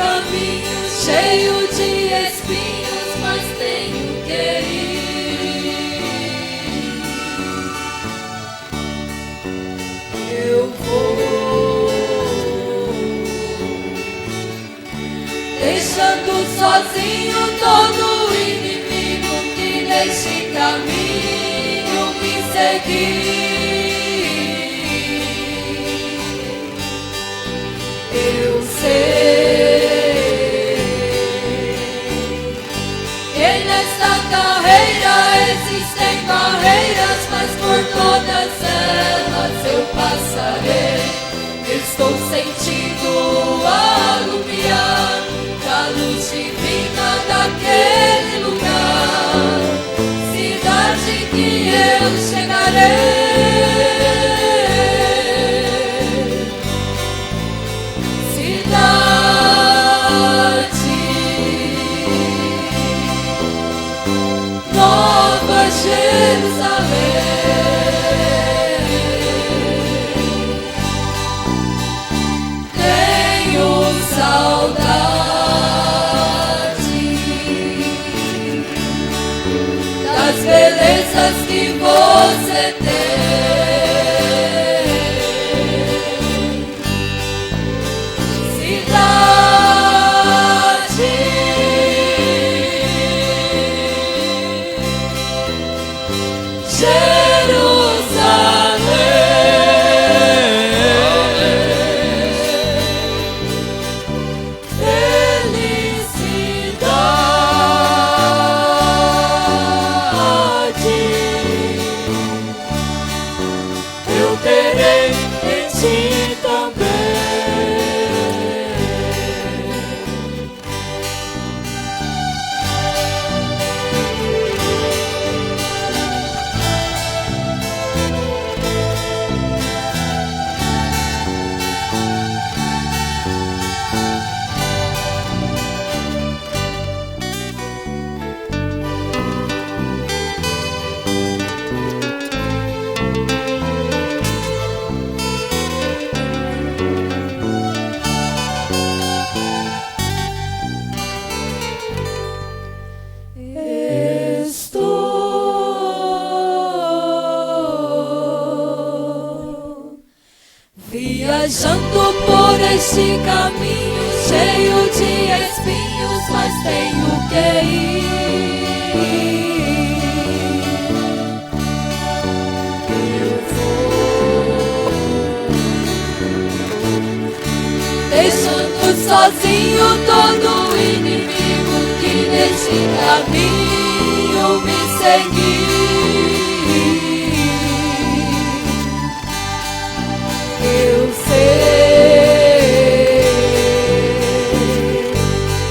caminho cheio de espinhos, mas tenho que ir. Eu vou, deixando sozinho todo inimigo que neste caminho me seguir. Eu sei que nesta carreira existem barreiras, mas por todas elas eu passarei. Estou sentindo alumiar da luz divina daquele lugar, cidade que eu chegarei. Nova Jerusalém, tenho saudade das belezas que você tem. Viajando por este caminho cheio de espinhos, mas tenho que ir. Eu vou, deixando sozinho todo inimigo que neste caminho me seguir. Eu sei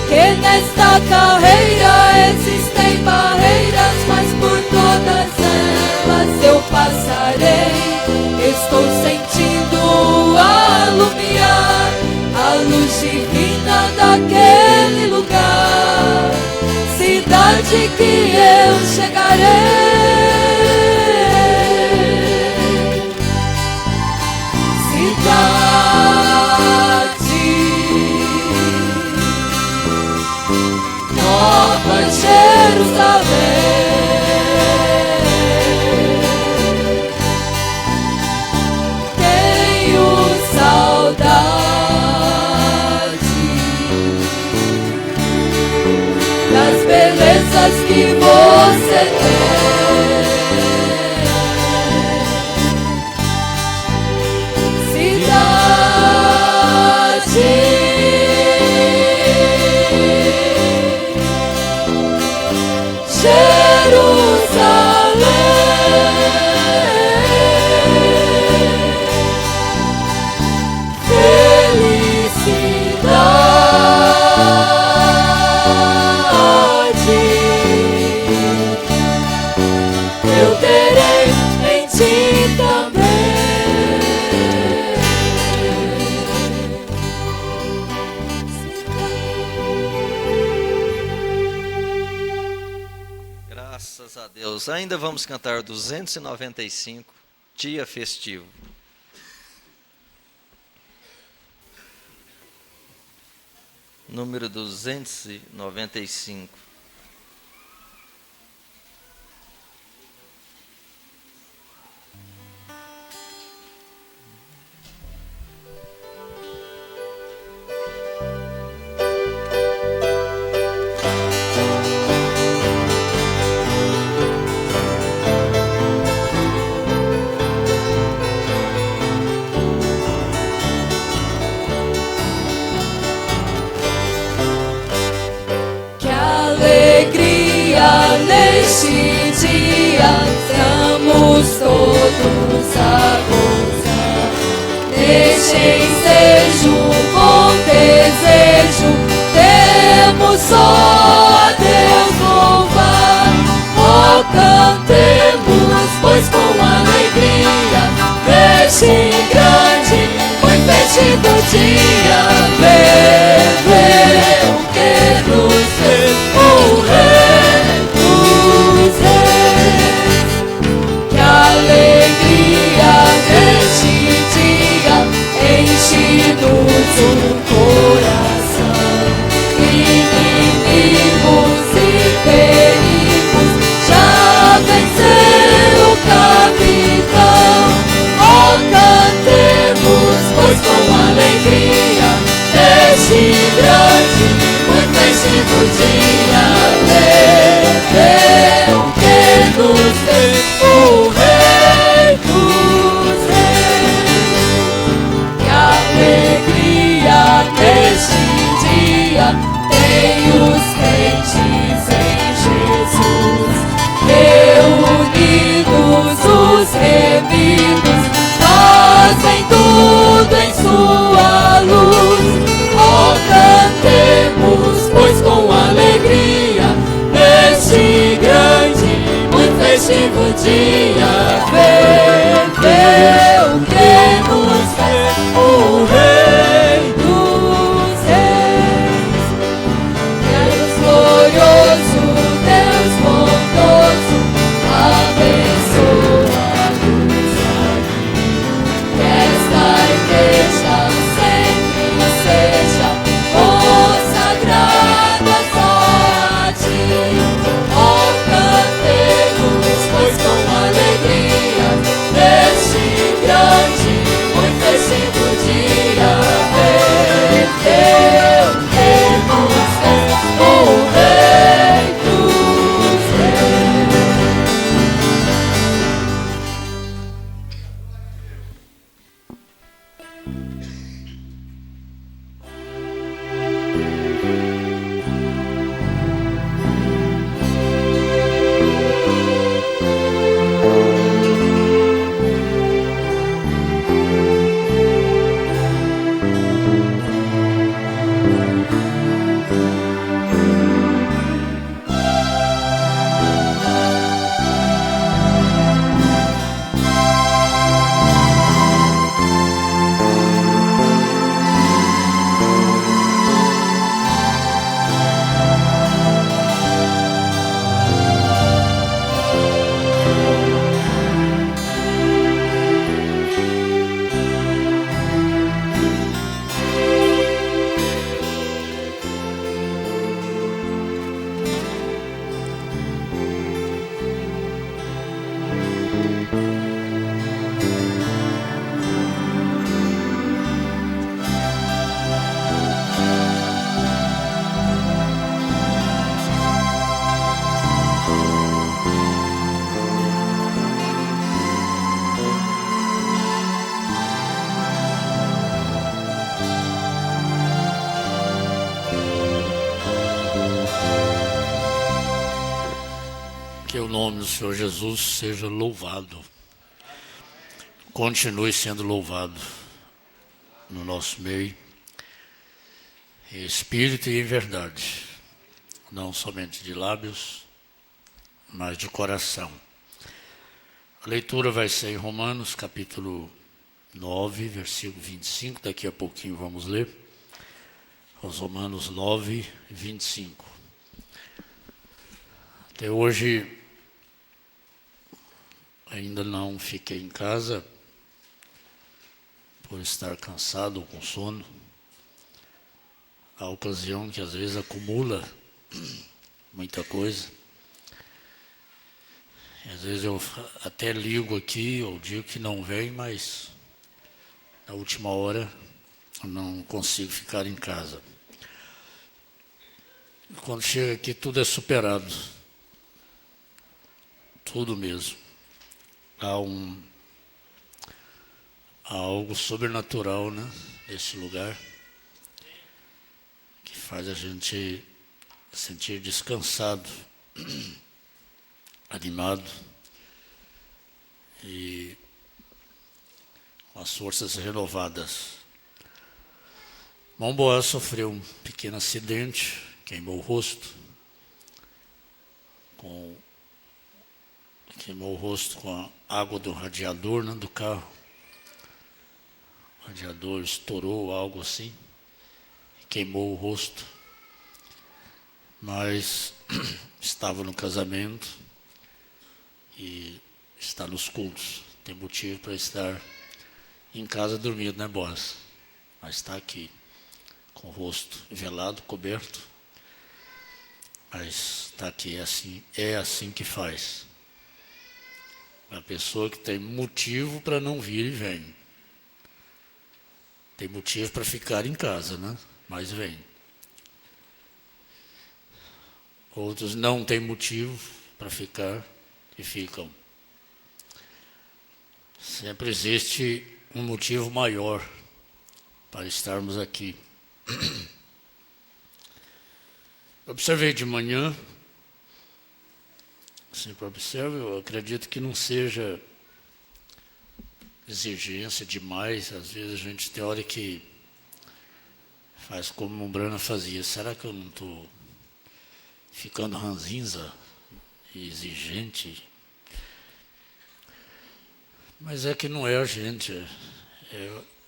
que nesta carreira existem barreiras, mas por todas elas eu passarei. Estou sentindo alumiar a luz divina daquele lugar, cidade que eu chegarei. Nova Jerusalém, tenho saudade das belezas que você tem. Ainda vamos cantar 295, Dia Festivo. número 295. Neste dia estamos todos a gozar. Neste ensejo com desejo temos só a Deus louvar. Oh, cantemos, pois com alegria neste grande, muito festivo dia vê o que nos fez o Rei. Que alegria neste dia enche-nos o coração. Inimigos e perigos já venceu o capitão. Oh, cantemos, pois com alegria neste grande, muito festivo dia o que nos fez o Rei dos Reis. Que alegria neste dia tem os crentes em Jesus. Reunidos os remidos fazem tudo em sua luz. Oh, cantemos, pois com alegria neste grande, muito festivo dia vê o que nos fez o Rei dos Reis. Deus glorioso, Deus bondoso, abençoa-nos aqui. Que esta igreja sempre seja consagrada só a ti. Oh, cantemos, pois com alegria neste grande, muito festivo dia vê o que nos fez o Rei dos Reis. Que o nome do Senhor Jesus seja louvado. Continue sendo louvado no nosso meio, em espírito e em verdade. Não somente de lábios, mas de coração. A leitura vai ser em Romanos, capítulo 9, versículo 25. Daqui a pouquinho vamos ler. Os Romanos 9, 25. Até hoje ainda não fiquei em casa por estar cansado ou com sono. a ocasião que às vezes acumula muita coisa. E às vezes eu até ligo aqui, ou digo que não vem, mas na última hora eu não consigo ficar em casa. Quando chega aqui, tudo é superado. Tudo mesmo. Há algo sobrenatural, né, nesse lugar, que faz a gente sentir descansado, animado e com as forças renovadas. Irmão Boaz sofreu um pequeno acidente, queimou o rosto, com a água do radiador, né, do carro. O radiador estourou, algo assim, queimou o rosto. Mas estava no casamento e está nos cultos. Tem motivo para estar em casa dormindo, né, Boaz? Mas está aqui, com o rosto velado, coberto. Mas está aqui, é assim que faz. A pessoa que tem motivo para não vir e vem. Tem motivo para ficar em casa, né? Mas vem. Outros não têm motivo para ficar e ficam. Sempre existe um motivo maior para estarmos aqui. Observei de manhã, sempre observo, eu acredito que não seja exigência demais. Às vezes a gente tem hora que faz como o Brana fazia. Será que eu não estou ficando ranzinza e exigente? Mas é que não é a gente,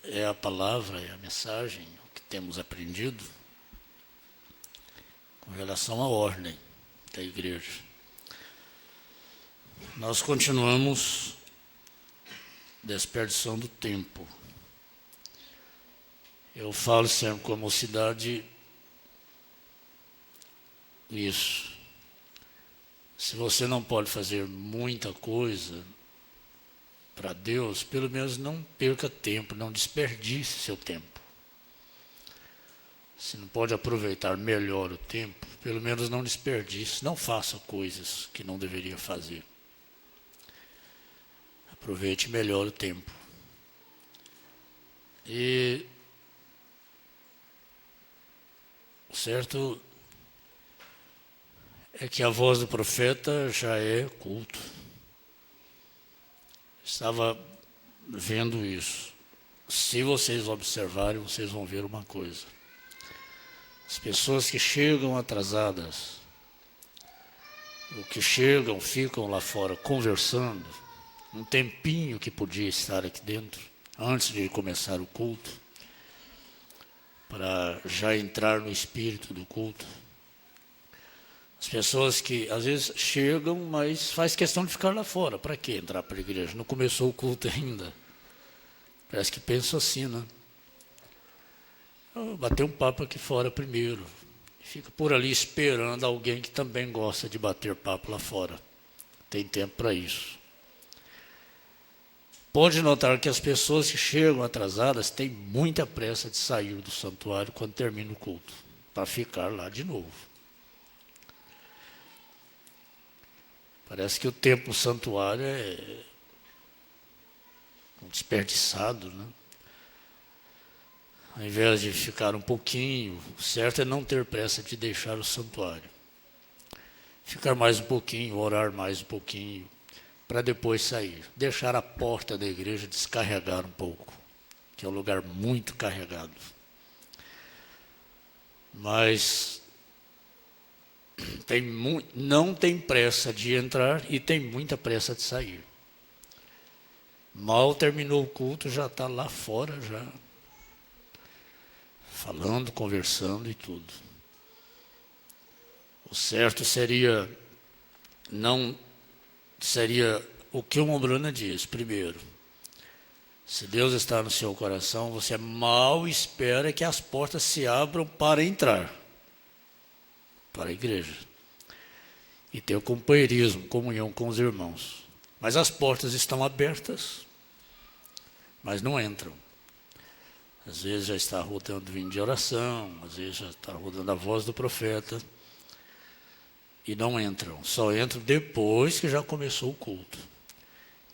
é a palavra, é a mensagem, o que temos aprendido com relação à ordem da igreja. Nós continuamos desperdiçando tempo. Eu falo sempre com a mocidade isso. Se você não pode fazer muita coisa para Deus, pelo menos não perca tempo, não desperdice seu tempo. Se não pode aproveitar melhor o tempo, pelo menos não desperdice, não faça coisas que não deveria fazer. Aproveite melhor o tempo. E o certo é que a voz do profeta já é culto. Estava vendo isso. Se vocês observarem, vocês vão ver uma coisa. As pessoas que chegam atrasadas, ou que chegam, ficam lá fora conversando, um tempinho que podia estar aqui dentro, antes de começar o culto, para já entrar no espírito do culto. As pessoas que às vezes chegam, mas faz questão de ficar lá fora. Para que entrar para a igreja? Não começou o culto ainda. Parece que pensam assim, né? Bater um papo aqui fora primeiro. Fica por ali esperando alguém que também gosta de bater papo lá fora. Tem tempo para isso. Pode notar que as pessoas que chegam atrasadas têm muita pressa de sair do santuário quando termina o culto, para ficar lá de novo. Parece que o tempo no santuário é desperdiçado, né? Ao invés de ficar um pouquinho, o certo é não ter pressa de deixar o santuário. Ficar mais um pouquinho, orar mais um pouquinho, para depois sair. Deixar a porta da igreja descarregar um pouco, que é um lugar muito carregado. Mas não tem pressa de entrar e tem muita pressa de sair. Mal terminou o culto, já está lá fora, já falando, conversando e tudo. O certo seria o que o Mombrana diz. Primeiro, Se Deus está no seu coração, você mal espera que as portas se abram para entrar para a igreja e ter o companheirismo, comunhão com os irmãos. Mas as portas estão abertas, mas não entram. Às vezes já está rodando o hino de oração, às vezes já está rodando a voz do profeta, e não entram. Só entram depois que já começou o culto.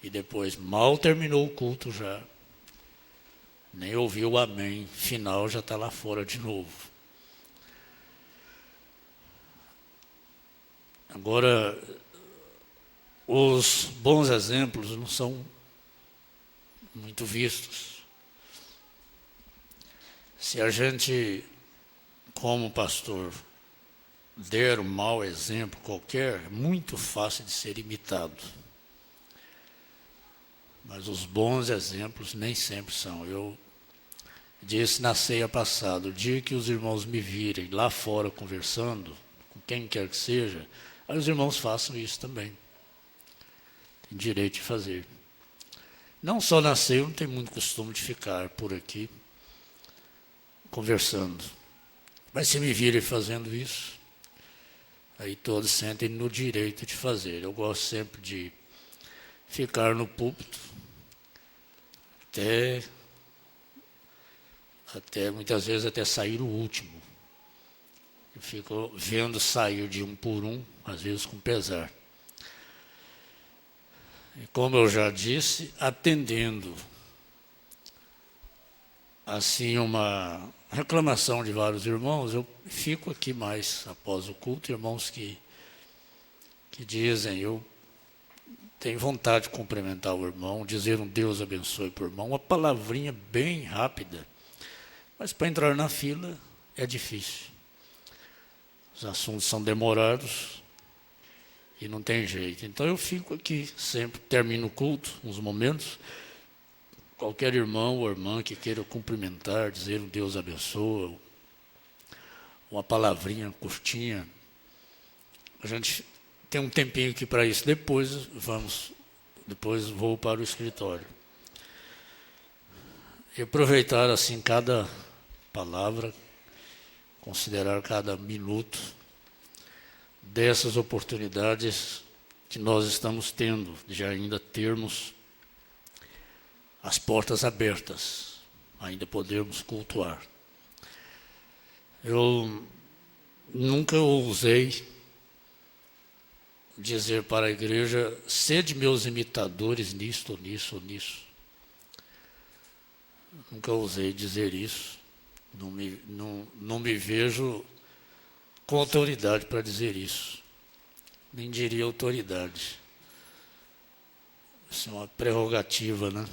E depois, mal terminou o culto já, nem ouviu o amém final, já está lá fora de novo. Agora, os bons exemplos não são muito vistos. Se a gente, como pastor, der um mau exemplo qualquer, é muito fácil de ser imitado. Mas os bons exemplos nem sempre são. Eu disse na ceia passada, o dia que os irmãos me virem lá fora conversando, com quem quer que seja, aí os irmãos façam isso também. Tem direito de fazer. Não só na ceia, eu não tenho muito costume de ficar por aqui conversando. Mas se me virem fazendo isso, aí todos sentem no direito de fazer. Eu gosto sempre de ficar no púlpito, até muitas vezes até sair o último. Eu fico vendo sair de um por um, às vezes com pesar. E como eu já disse, atendendo assim uma reclamação de vários irmãos, eu fico aqui mais após o culto, irmãos que dizem, eu tenho vontade de cumprimentar o irmão, dizer um Deus abençoe para o irmão, uma palavrinha bem rápida, mas para entrar na fila é difícil. Os assuntos são demorados e não tem jeito. Então eu fico aqui, sempre termino o culto, uns momentos, qualquer irmão ou irmã que queira cumprimentar, dizer um Deus abençoe, uma palavrinha curtinha, a gente tem um tempinho aqui para isso. Depois vou para o escritório. E aproveitar assim cada palavra, considerar cada minuto dessas oportunidades que nós estamos tendo, de ainda termos as portas abertas, ainda podermos cultuar. Eu nunca ousei dizer para a igreja, sede meus imitadores nisto, ou nisso, ou nisso. Nunca ousei dizer isso. Não me vejo com autoridade para dizer isso. Nem diria autoridade. Isso é uma prerrogativa, né?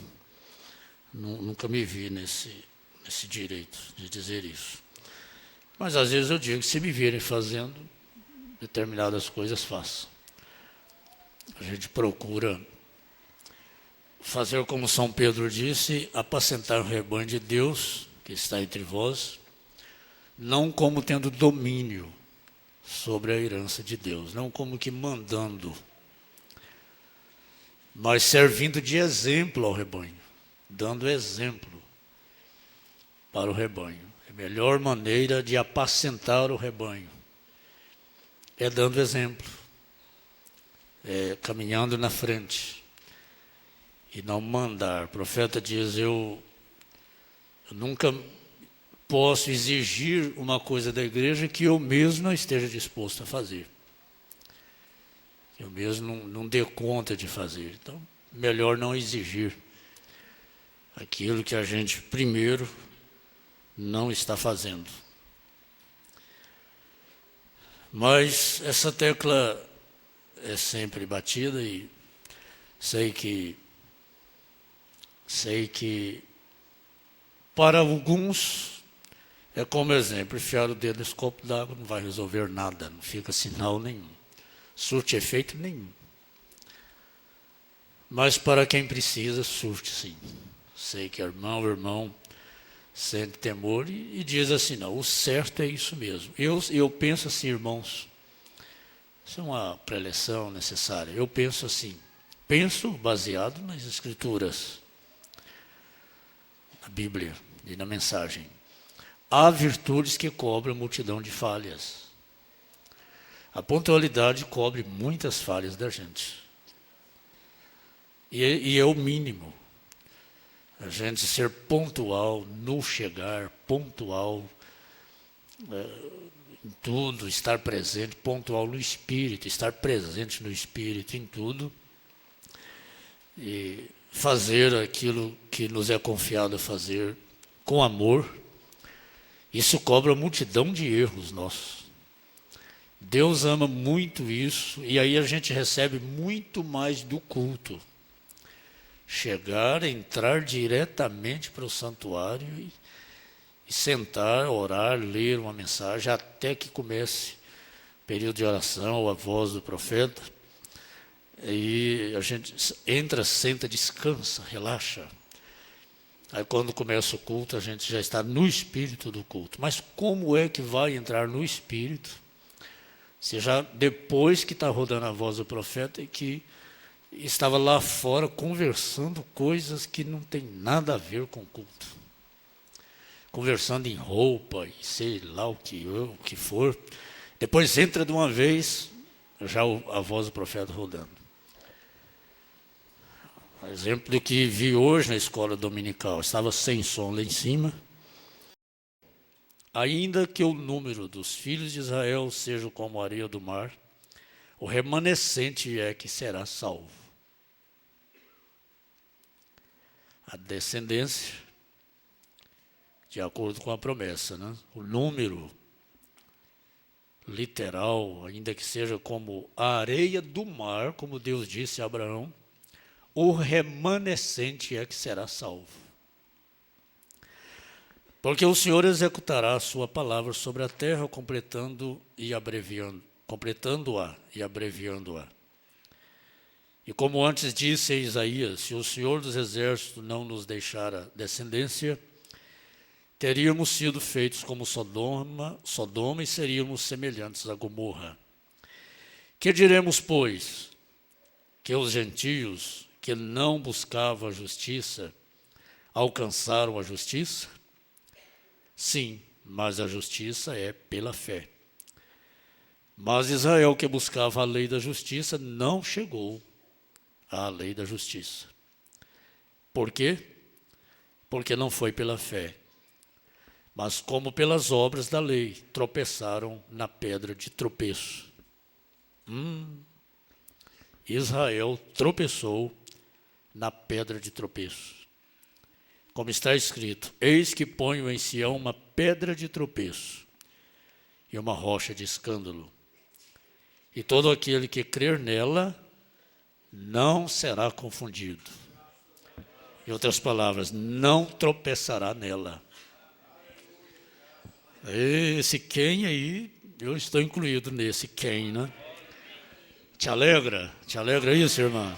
Nunca me vi nesse direito de dizer isso. Mas às vezes eu digo, se me virem fazendo determinadas coisas, faço. A gente procura fazer como São Pedro disse, apacentar o rebanho de Deus, que está entre vós, não como tendo domínio sobre a herança de Deus, não como que mandando, mas servindo de exemplo ao rebanho, dando exemplo para o rebanho. A melhor maneira de apacentar o rebanho é dando exemplo, é caminhando na frente e não mandar. O profeta diz, eu nunca posso exigir uma coisa da igreja que eu mesmo não esteja disposto a fazer. Eu mesmo não dê conta de fazer. Então, melhor não exigir aquilo que a gente primeiro não está fazendo. Mas essa tecla é sempre batida e sei que para alguns é como exemplo, enfiar o dedo nesse copo d'água não vai resolver nada, não fica sinal nenhum, surte efeito nenhum. Mas para quem precisa, surte sim. Sei que irmão sente temor e diz assim, não, o certo é isso mesmo. Eu penso assim, irmãos, isso é uma preleção necessária. Eu penso assim, penso baseado nas Escrituras. a Bíblia e na mensagem. Há virtudes que cobrem multidão de falhas. A pontualidade cobre muitas falhas da gente. E é o mínimo. A gente ser pontual no chegar, pontual em tudo, estar presente, pontual no espírito, estar presente no espírito em tudo. E fazer aquilo que nos é confiado fazer com amor. Isso cobra multidão de erros nossos. Deus ama muito isso, e aí a gente recebe muito mais do culto. Chegar, entrar diretamente para o santuário e sentar, orar, ler uma mensagem, até que comece o período de oração, ou a voz do profeta. E a gente entra, senta, descansa, relaxa. Aí quando começa o culto, a gente já está no espírito do culto. Mas como é que vai entrar no espírito? Se já depois que está rodando a voz do profeta e que estava lá fora conversando coisas que não tem nada a ver com o culto. Conversando em roupa e sei lá o que for. Depois entra de uma vez, já a voz do profeta rodando. Exemplo do que vi hoje na escola dominical. Estava sem som lá em cima. Ainda que o número dos filhos de Israel seja como a areia do mar, o remanescente é que será salvo. A descendência, de acordo com a promessa, né? O número literal, ainda que seja como a areia do mar, como Deus disse a Abraão, o remanescente é que será salvo. Porque o Senhor executará a sua palavra sobre a terra, completando-a e abreviando-a. E como antes disse Isaías, se o Senhor dos Exércitos não nos deixara descendência, teríamos sido feitos como Sodoma e seríamos semelhantes a Gomorra. Que diremos, pois? Que os gentios que não buscavam a justiça alcançaram a justiça? Sim, mas a justiça é pela fé. Mas Israel, que buscava a lei da justiça, não chegou à lei da justiça. Por quê? Porque não foi pela fé, mas como pelas obras da lei, tropeçaram na pedra de tropeço. Israel tropeçou na pedra de tropeço. Como está escrito, eis que ponho em Sião uma pedra de tropeço e uma rocha de escândalo. E todo aquele que crer nela não será confundido. Em outras palavras, não tropeçará nela. Esse quem aí, eu estou incluído nesse quem, né? Te alegra isso, irmã?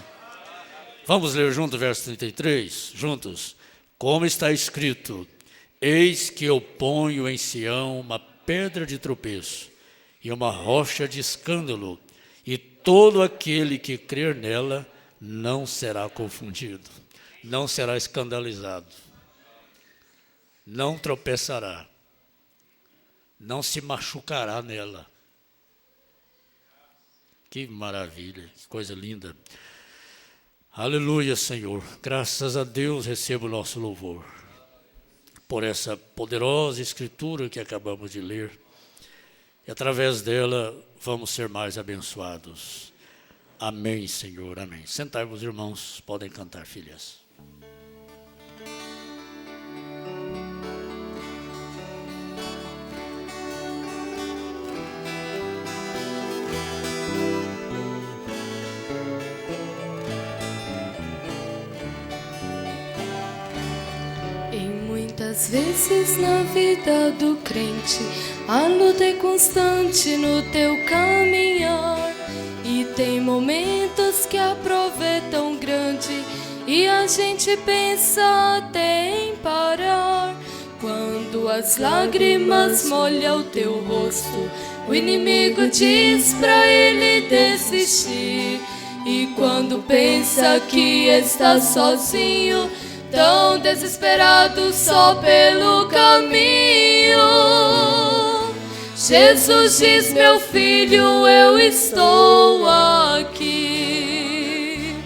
Vamos ler junto o verso 33, juntos. Como está escrito, eis que eu ponho em Sião uma pedra de tropeço e uma rocha de escândalo, e todo aquele que crer nela não será confundido, não será escandalizado, não tropeçará, não se machucará nela. Que maravilha, que coisa linda. Aleluia, Senhor. Graças a Deus receba o nosso louvor por essa poderosa escritura que acabamos de ler. E através dela vamos ser mais abençoados. Amém, Senhor. Amém. Sentai-vos, irmãos. Podem cantar, filhas. Muitas vezes na vida do crente, a luta é constante no teu caminhar. E tem momentos que a prova é tão grande e a gente pensa até em parar. Quando as lágrimas molham o teu rosto, o inimigo diz pra ele desistir. E quando pensa que está sozinho, tão desesperado só pelo caminho. Jesus diz: meu filho, eu estou aqui.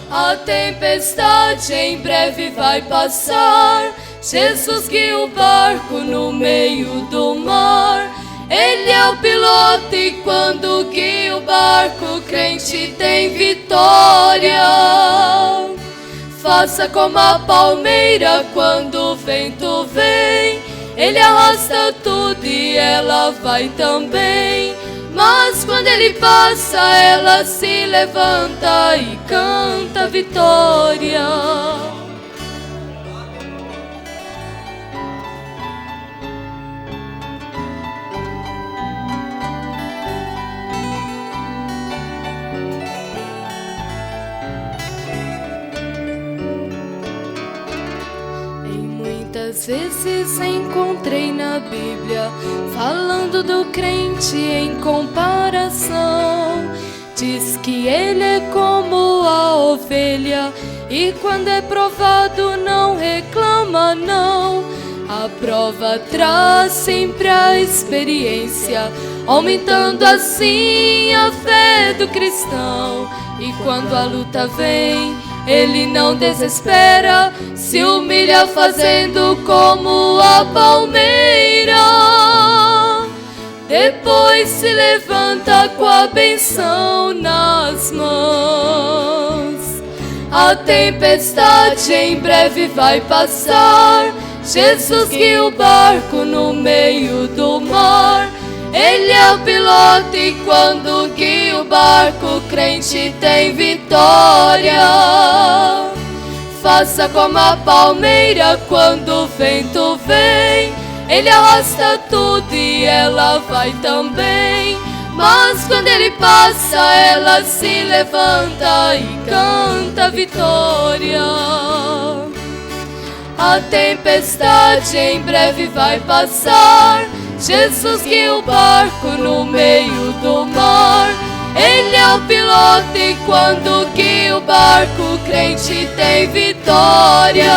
A tempestade em breve vai passar. Jesus guia o barco no meio do mar. Ele é o piloto e quando guia o barco, o crente tem vitória. Faça como a palmeira quando o vento vem. Ele arrasta tudo e ela vai também. Mas quando ele passa, ela se levanta e canta vitória. Muitas vezes encontrei na Bíblia falando do crente em comparação. Diz que ele é como a ovelha e quando é provado não reclama não. A prova traz sempre a experiência, aumentando assim a fé do cristão. E quando a luta vem, ele não desespera, se humilha fazendo como a palmeira. Depois se levanta com a benção nas mãos. A tempestade em breve vai passar. Jesus guia o barco no meio do mar. Ele é o piloto e quando guia o barco, o crente tem vitória. Faça como a palmeira quando o vento vem. Ele arrasta tudo e ela vai também. Mas quando ele passa, ela se levanta e canta vitória. A tempestade em breve vai passar. Jesus guia o barco no meio do mar. Ele é o piloto e quando guia o barco, o crente tem vitória.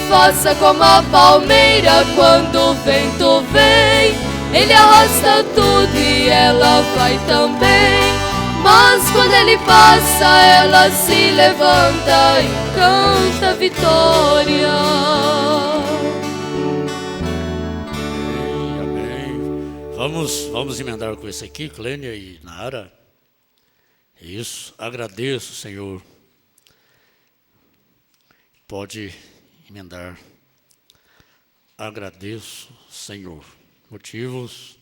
Faça como a palmeira quando o vento vem. Ele arrasta tudo e ela vai também. Mas quando ele passa, ela se levanta e canta vitória. Vamos emendar com esse aqui, Clênia e Nara. Isso, agradeço, Senhor. Pode emendar. Agradeço, Senhor. Motivos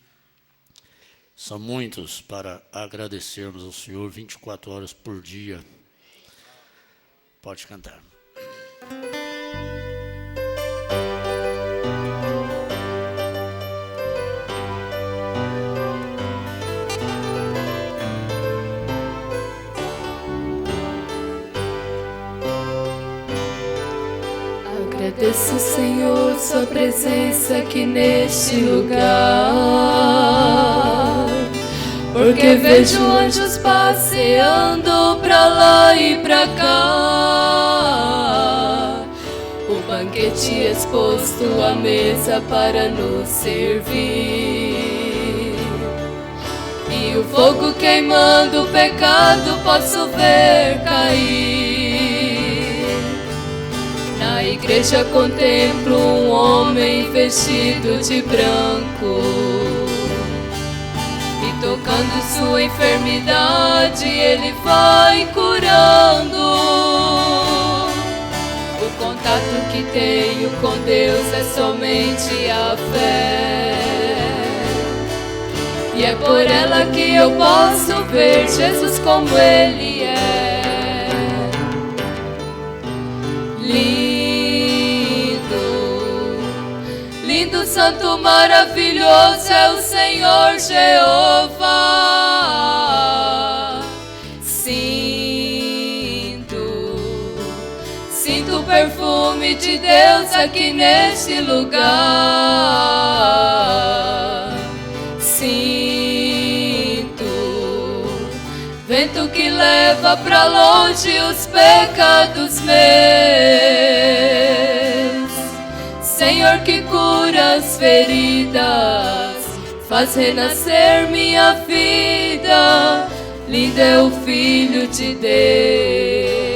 são muitos para agradecermos ao Senhor 24 horas por dia. Pode cantar. Agradeço, Senhor, sua presença aqui neste lugar, porque vejo anjos passeando pra lá e pra cá. O banquete exposto à mesa para nos servir, e o fogo queimando o pecado posso ver cair. Na igreja contemplo um homem vestido de branco, e tocando sua enfermidade ele vai curando. O contato que tenho com Deus é somente a fé, e é por ela que eu posso ver Jesus como Ele é. Lindo, santo, maravilhoso é o Senhor Jeová. Sinto o perfume de Deus aqui neste lugar. Sinto vento que leva pra longe os pecados meus. Senhor que cura as feridas, faz renascer minha vida. Lindo é o Filho de Deus.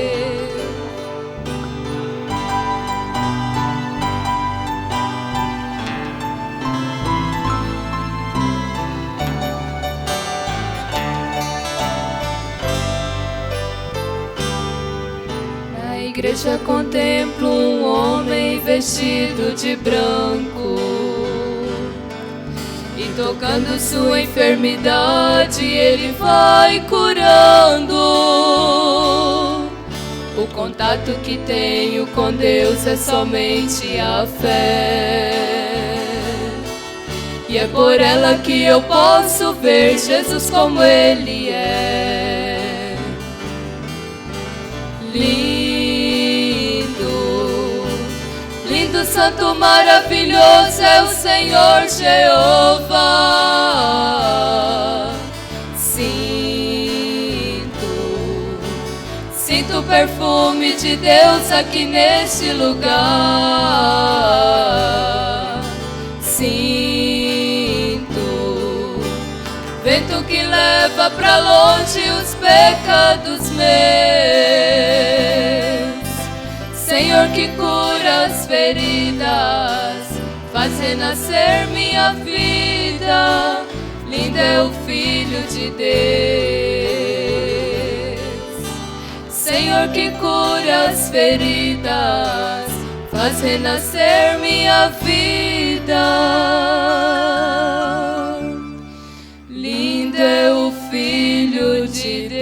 Na igreja contemplo um homem vestido de branco, e tocando sua enfermidade ele vai curando. O contato que tenho com Deus é somente a fé, e é por ela que eu posso ver Jesus como Ele é. Lindo, lindo, santo, maravilhoso é o Senhor Jeová. Sinto o perfume de Deus aqui neste lugar. Sinto vento que leva pra longe os pecados meus. Senhor que cura as feridas, faz renascer minha vida. Lindo é o Filho de Deus. Senhor que cura as feridas, faz renascer minha vida. Lindo é o Filho de Deus.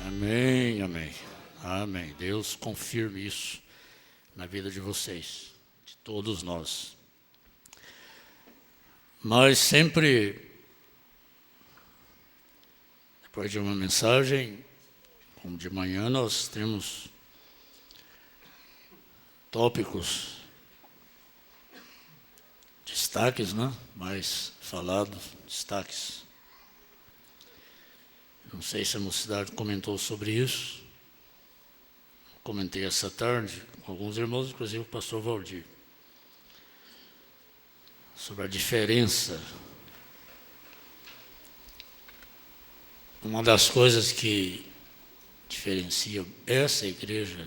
Amém, amém, amém. Deus confirme isso na vida de vocês, de todos nós. Mas sempre, depois de uma mensagem, como de manhã, nós temos tópicos, destaques, né? Mais falados, destaques. Não sei se a mocidade comentou sobre isso. Comentei essa tarde com alguns irmãos, inclusive o pastor Valdir, sobre a diferença. Uma das coisas que diferencia essa igreja,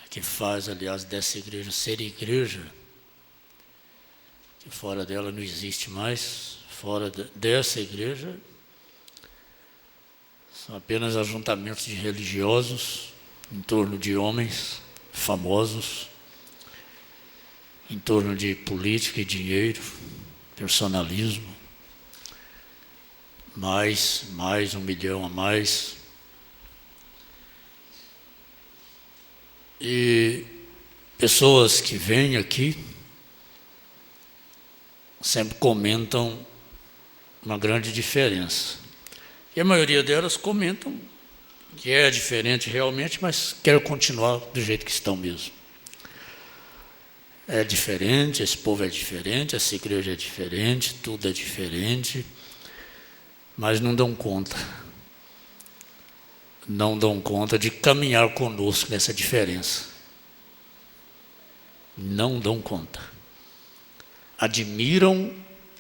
que faz, aliás, dessa igreja ser igreja, que fora dela não existe mais, fora dessa igreja, são apenas ajuntamentos de religiosos em torno de homens famosos, em torno de política e dinheiro, personalismo, mais 1 milhão a mais. E pessoas que vêm aqui sempre comentam uma grande diferença. E a maioria delas comentam que é diferente realmente, mas quer continuar do jeito que estão mesmo. É diferente, esse povo é diferente, essa igreja é diferente, tudo é diferente, mas não dão conta. Não dão conta de caminhar conosco nessa diferença. Não dão conta. Admiram,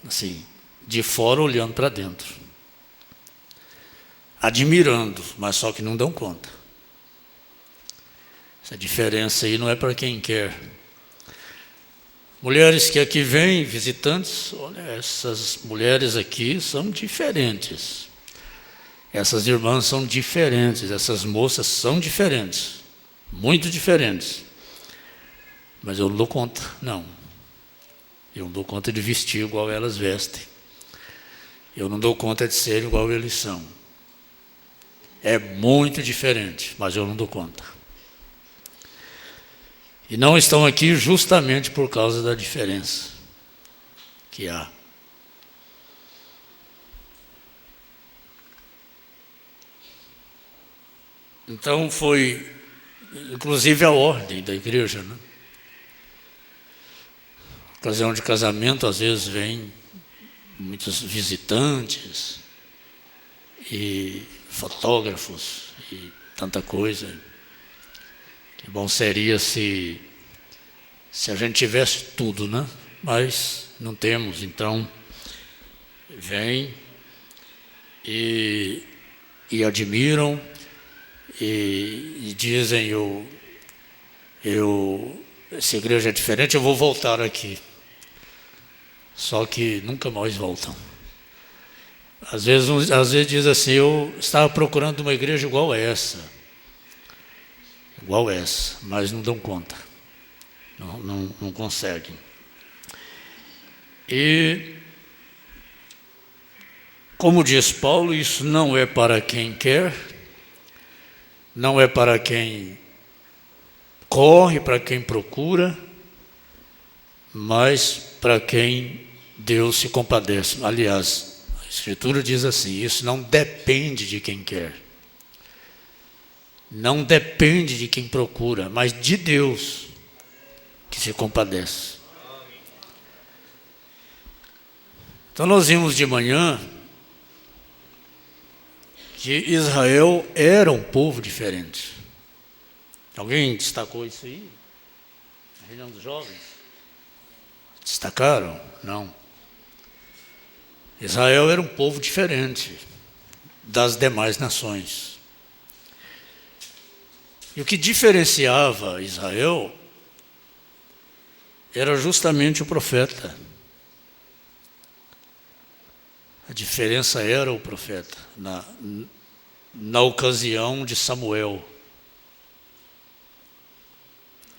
assim, de fora olhando para dentro. Admirando, mas só que não dão conta. Essa diferença aí não é para quem quer. Mulheres que aqui vêm, visitantes, olha, essas mulheres aqui são diferentes. Essas irmãs são diferentes, essas moças são diferentes, muito diferentes. Mas eu não dou conta, não. Eu não dou conta de vestir igual elas vestem. Eu não dou conta de ser igual eles são. É muito diferente, mas eu não dou conta. E não estão aqui justamente por causa da diferença que há. Então foi, inclusive, a ordem da igreja, né? ocasião de casamento, às vezes vem muitos visitantes e fotógrafos e tanta coisa. Que bom seria se a gente tivesse tudo, né? Mas não temos, então vem e admiram e dizem, essa igreja é diferente, eu vou voltar aqui. Só que nunca mais voltam. Às vezes diz assim, eu estava procurando uma igreja igual essa, mas não dão conta, não conseguem. E, como diz Paulo, isso não é para quem quer, não é para quem corre, para quem procura, mas para quem Deus se compadece. Aliás, a Escritura diz assim, isso não depende de quem quer, não depende de quem procura, mas de Deus que se compadece. Então nós vimos de manhã que Israel era um povo diferente. Alguém destacou isso aí? A reunião dos jovens? Destacaram? Não. Israel era um povo diferente das demais nações. E o que diferenciava Israel era justamente o profeta. A diferença era o profeta, na ocasião de Samuel.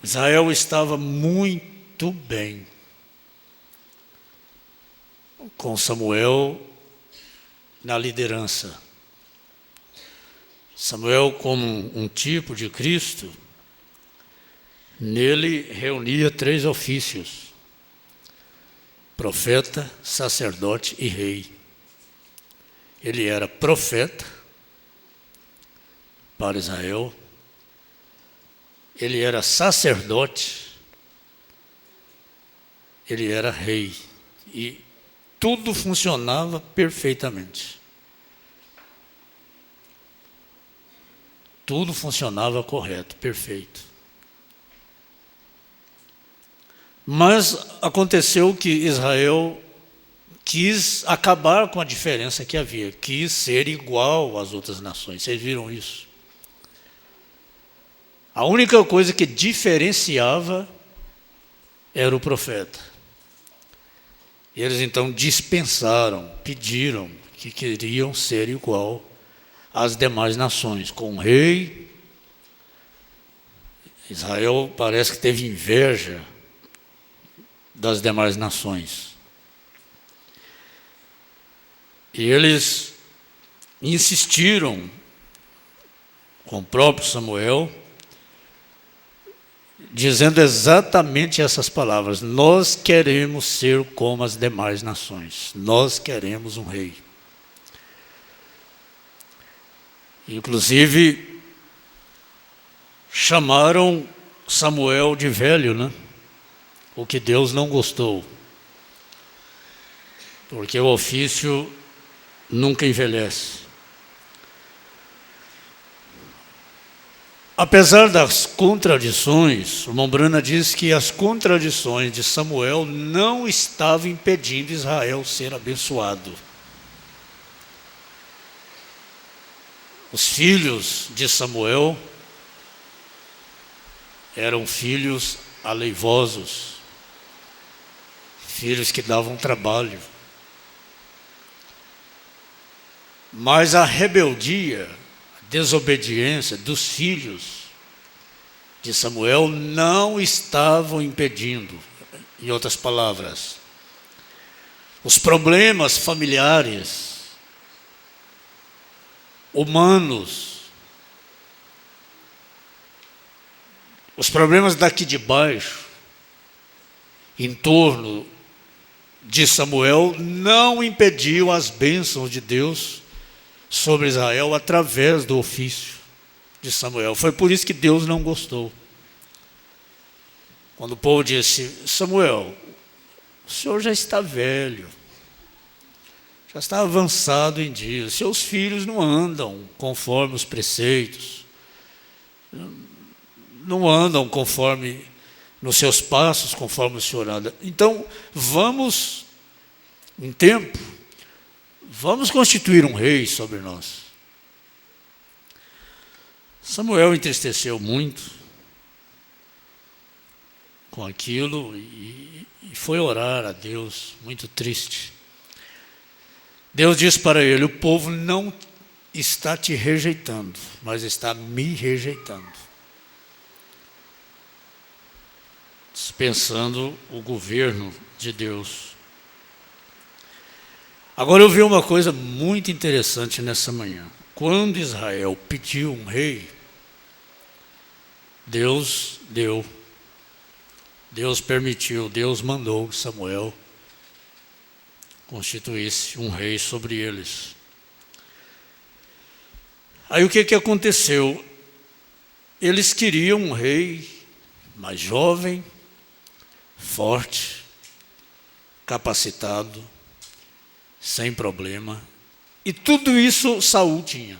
Israel estava muito bem com Samuel na liderança. Samuel, como um tipo de Cristo, nele reunia 3 ofícios: profeta, sacerdote e rei. Ele era profeta para Israel, ele era sacerdote, ele era rei, e tudo funcionava perfeitamente. Tudo funcionava correto, perfeito. Mas aconteceu que Israel quis acabar com a diferença que havia, quis ser igual às outras nações. Vocês viram isso? A única coisa que diferenciava era o profeta. E eles então dispensaram, pediram que queriam ser igual às demais nações, com o rei. Israel parece que teve inveja das demais nações. E eles insistiram com o próprio Samuel, dizendo exatamente essas palavras: nós queremos ser como as demais nações, nós queremos um rei. Inclusive, chamaram Samuel de velho, né? O que Deus não gostou, porque o ofício nunca envelhece. Apesar das contradições, o Mombrana diz que as contradições de Samuel não estavam impedindo Israel ser abençoado. Os filhos de Samuel eram filhos aleivosos, filhos que davam trabalho. Mas a rebeldia, a desobediência dos filhos de Samuel não estavam impedindo. Em outras palavras, os problemas familiares, humanos, os problemas daqui de baixo, em torno de Samuel, não impediam as bênçãos de Deus sobre Israel através do ofício de Samuel. Foi por isso que Deus não gostou. Quando o povo disse: Samuel, senhor já está velho, já está avançado em dias, seus filhos não andam conforme os preceitos, não andam conforme nos seus passos, conforme o senhor anda. Então, vamos, em tempo, vamos constituir um rei sobre nós. Samuel entristeceu muito com aquilo e foi orar a Deus, muito triste. Deus disse para ele: o povo não está te rejeitando, mas está me rejeitando. Dispensando o governo de Deus. Agora eu vi uma coisa muito interessante nessa manhã. Quando Israel pediu um rei, Deus deu. Deus permitiu, Deus mandou que Samuel constituísse um rei sobre eles. Aí o que aconteceu? Eles queriam um rei mais jovem, forte, capacitado, sem problema. E tudo isso Saul tinha.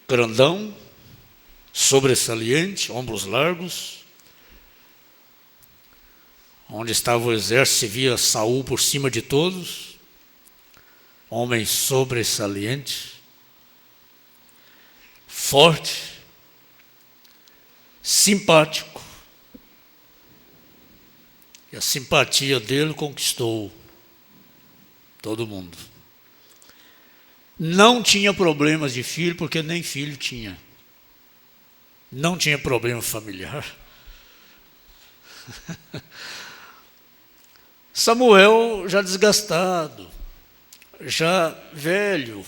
Grandão, sobressalente, ombros largos. Onde estava o exército, se via Saul por cima de todos. Homem sobressalente, forte, simpático. E a simpatia dele conquistou todo mundo. Não tinha problemas de filho, porque nem filho tinha. Não tinha problema familiar. Samuel já desgastado, já velho,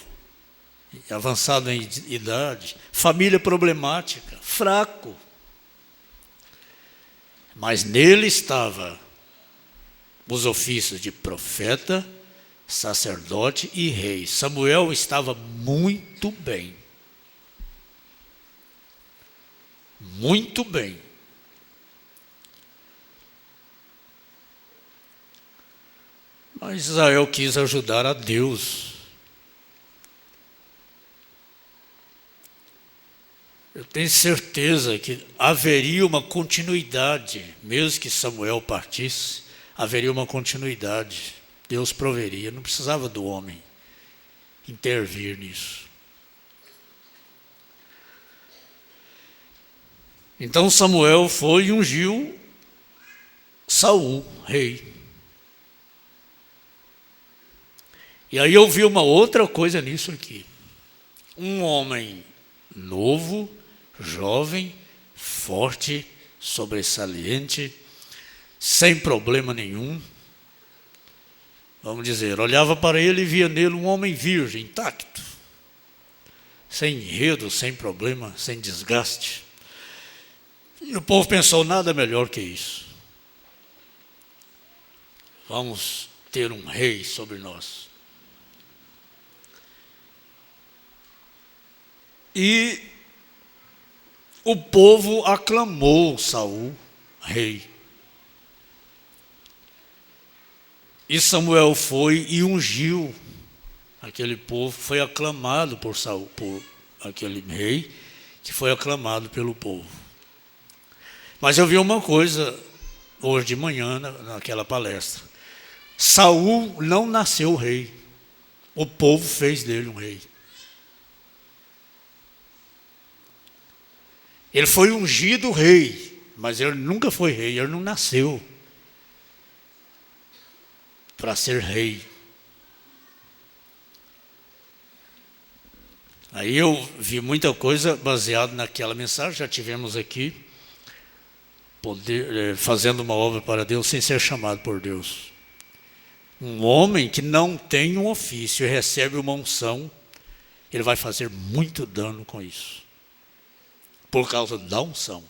avançado em idade, família problemática, fraco. Mas nele estava os ofícios de profeta, sacerdote e rei. Samuel estava muito bem. Muito bem. Mas Israel quis ajudar a Deus. Eu tenho certeza que haveria uma continuidade, mesmo que Samuel partisse, haveria uma continuidade. Deus proveria, não precisava do homem intervir nisso. Então Samuel foi e ungiu Saul, rei. E aí eu vi uma outra coisa nisso aqui. Um homem novo, jovem, forte, sobressalente, sem problema nenhum. Vamos dizer, olhava para ele e via nele um homem virgem, intacto, sem enredo, sem problema, sem desgaste. E o povo pensou, nada melhor que isso. Vamos ter um rei sobre nós. E o povo aclamou Saul, rei. E Samuel foi e ungiu aquele povo, foi aclamado por Saul, por aquele rei, que foi aclamado pelo povo. Mas eu vi uma coisa hoje de manhã naquela palestra. Saul não nasceu rei, o povo fez dele um rei. Ele foi ungido rei, mas ele nunca foi rei, ele não nasceu para ser rei. Aí eu vi muita coisa baseada naquela mensagem, já tivemos aqui, fazendo uma obra para Deus sem ser chamado por Deus. Um homem que não tem um ofício e recebe uma unção, ele vai fazer muito dano com isso. Por causa da unção.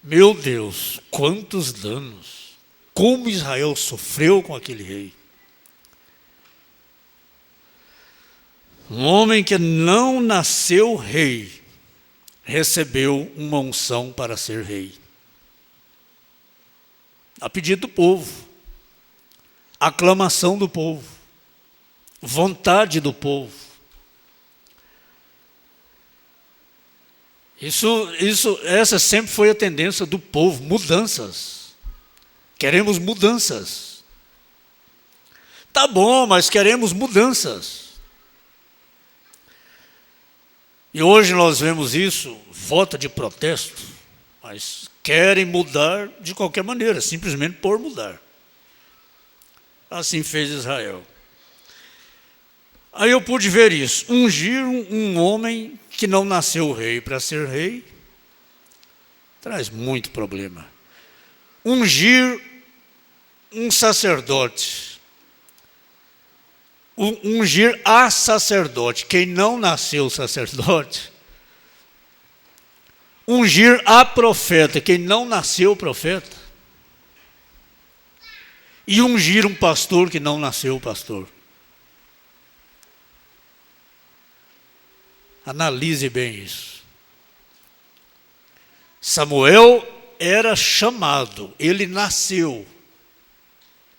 Meu Deus, quantos danos! Como Israel sofreu com aquele rei. Um homem que não nasceu rei, recebeu uma unção para ser rei. a pedido do povo, aclamação do povo, vontade do povo. Essa sempre foi a tendência do povo, mudanças. Queremos mudanças. Tá bom, mas queremos mudanças. E hoje nós vemos isso, voto de protesto, mas querem mudar de qualquer maneira, simplesmente por mudar. Assim fez Israel. Aí eu pude ver isso. Ungir um homem que não nasceu rei para ser rei traz muito problema. Ungir um sacerdote. Ungir a sacerdote, quem não nasceu sacerdote. Ungir a profeta, quem não nasceu profeta. E ungir um pastor que não nasceu pastor. Analise bem isso. Samuel era chamado, ele nasceu.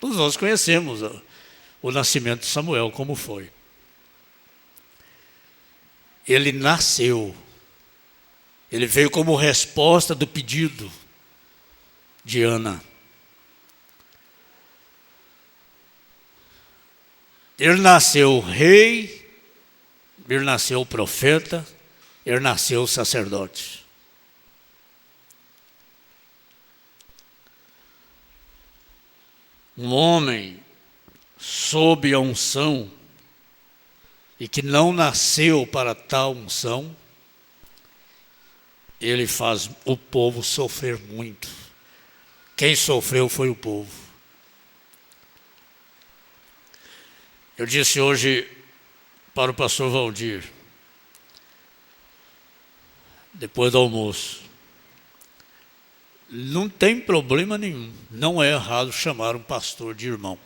Todos nós conhecemos o nascimento de Samuel, como foi. Ele nasceu. Ele veio como resposta do pedido de Ana. Ele nasceu rei, ele nasceu profeta, ele nasceu sacerdote. Um homem sob a unção e que não nasceu para tal unção, ele faz o povo sofrer muito. Quem sofreu foi o povo. Eu disse hoje para o pastor Valdir, depois do almoço, não tem problema nenhum, não é errado chamar um pastor de irmão.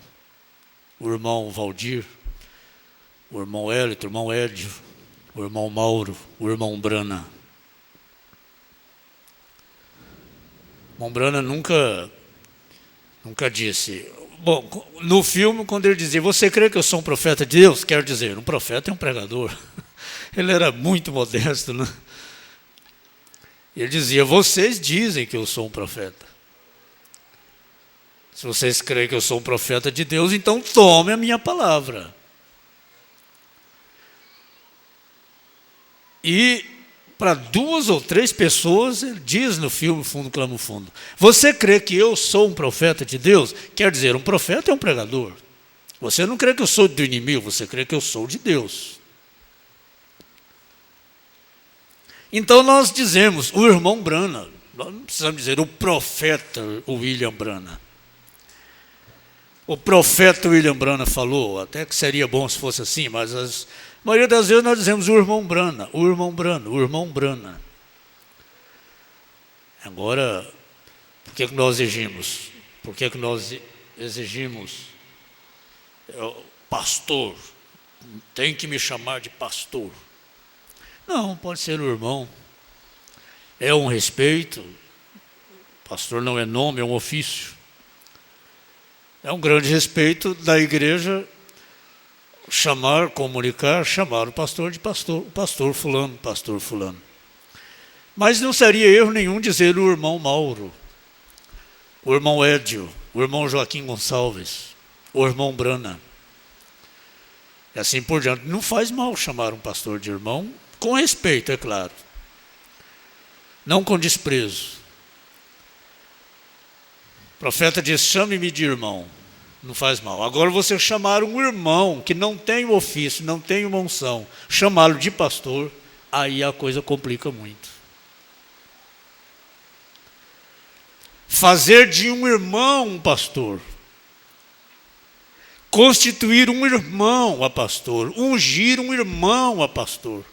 O irmão Valdir, o irmão Hélito, o irmão Édio, o irmão Mauro, o irmão Brana. O irmão Brana nunca disse. Bom, no filme, quando ele dizia, você crê que eu sou um profeta de Deus? Quer dizer, um profeta é um pregador. Ele era muito modesto, né? Ele dizia, vocês dizem que eu sou um profeta. Se vocês creem que eu sou um profeta de Deus, então tome a minha palavra. E para 2 ou 3 pessoas, ele diz no filme Fundo Clama o Fundo, você crê que eu sou um profeta de Deus? Quer dizer, um profeta é um pregador. Você não crê que eu sou do inimigo, você crê que eu sou de Deus. Então nós dizemos, o irmão Brana, nós não precisamos dizer o profeta William Brana. O profeta William Brana falou, até que seria bom se fosse assim, mas a maioria das vezes nós dizemos o irmão Brana, o irmão Brana, o irmão Brana. Agora, por que nós exigimos? Por que nós exigimos? Pastor, tem que me chamar de pastor. Não, pode ser o irmão. É um respeito. Pastor não é nome, é um ofício. É um grande respeito da igreja chamar o pastor de pastor, pastor fulano. Mas não seria erro nenhum dizer o irmão Mauro, o irmão Édio, o irmão Joaquim Gonçalves, o irmão Brana. E assim por diante. Não faz mal chamar um pastor de irmão, com respeito, é claro. Não com desprezo. O profeta diz, chame-me de irmão. Não faz mal. Agora você chamar um irmão que não tem o ofício, não tem uma unção, chamá-lo de pastor, aí a coisa complica muito. Fazer de um irmão um pastor. Constituir um irmão a pastor. Ungir um irmão a pastor.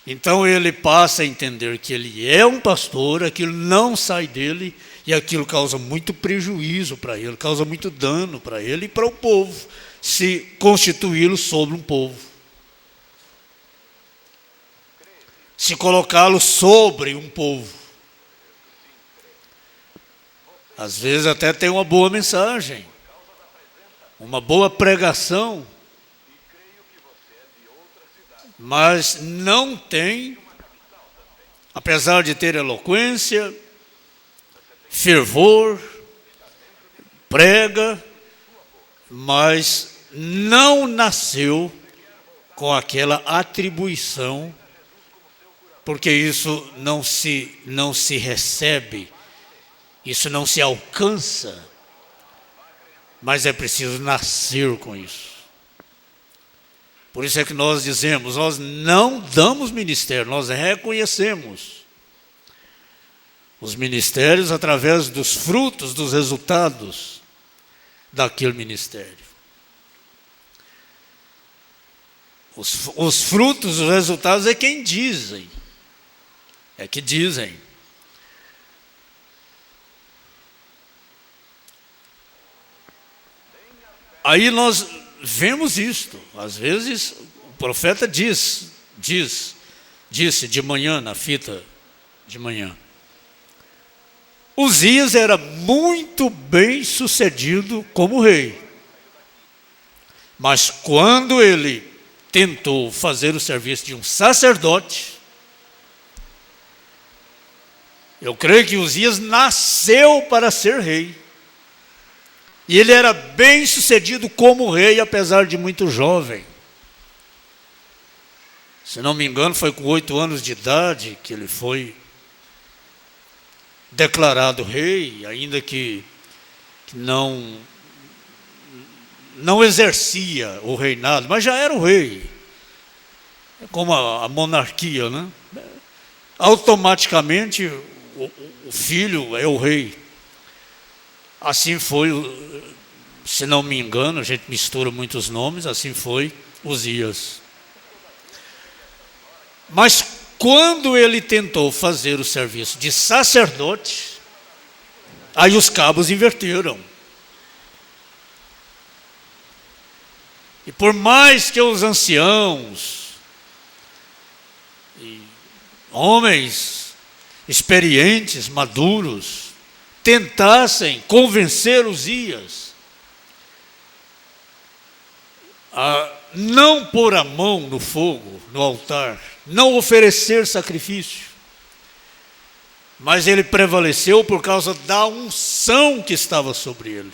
Então ele passa a entender que ele é um pastor, aquilo não sai dele e aquilo causa muito prejuízo para ele, causa muito dano para ele e para o povo, se constituí-lo sobre um povo. Se colocá-lo sobre um povo. Às vezes até tem uma boa mensagem, uma boa pregação, mas não tem, apesar de ter eloquência, fervor, prega, mas não nasceu com aquela atribuição, porque isso não se recebe, isso não se alcança, mas é preciso nascer com isso. Por isso é que nós dizemos, nós não damos ministério, nós reconhecemos os ministérios através dos frutos, dos resultados daquele ministério. Os frutos, os resultados é quem dizem, é que dizem. Aí nós vemos isto. Às vezes o profeta disse de manhã, na fita de manhã. Uzias era muito bem sucedido como rei. Mas quando ele tentou fazer o serviço de um sacerdote, eu creio que Uzias nasceu para ser rei. E ele era bem sucedido como rei, apesar de muito jovem. Se não me engano, foi com 8 anos de idade que ele foi declarado rei, ainda que não exercia o reinado, mas já era o rei. É como a monarquia, né? Automaticamente o filho é o rei. Assim foi, se não me engano, a gente mistura muitos nomes, assim foi Uzias. Mas quando ele tentou fazer o serviço de sacerdote, aí os cabos inverteram. E por mais que os anciãos, e homens experientes, maduros, tentassem convencer Uzias a não pôr a mão no fogo, no altar, não oferecer sacrifício, mas ele prevaleceu por causa da unção que estava sobre ele,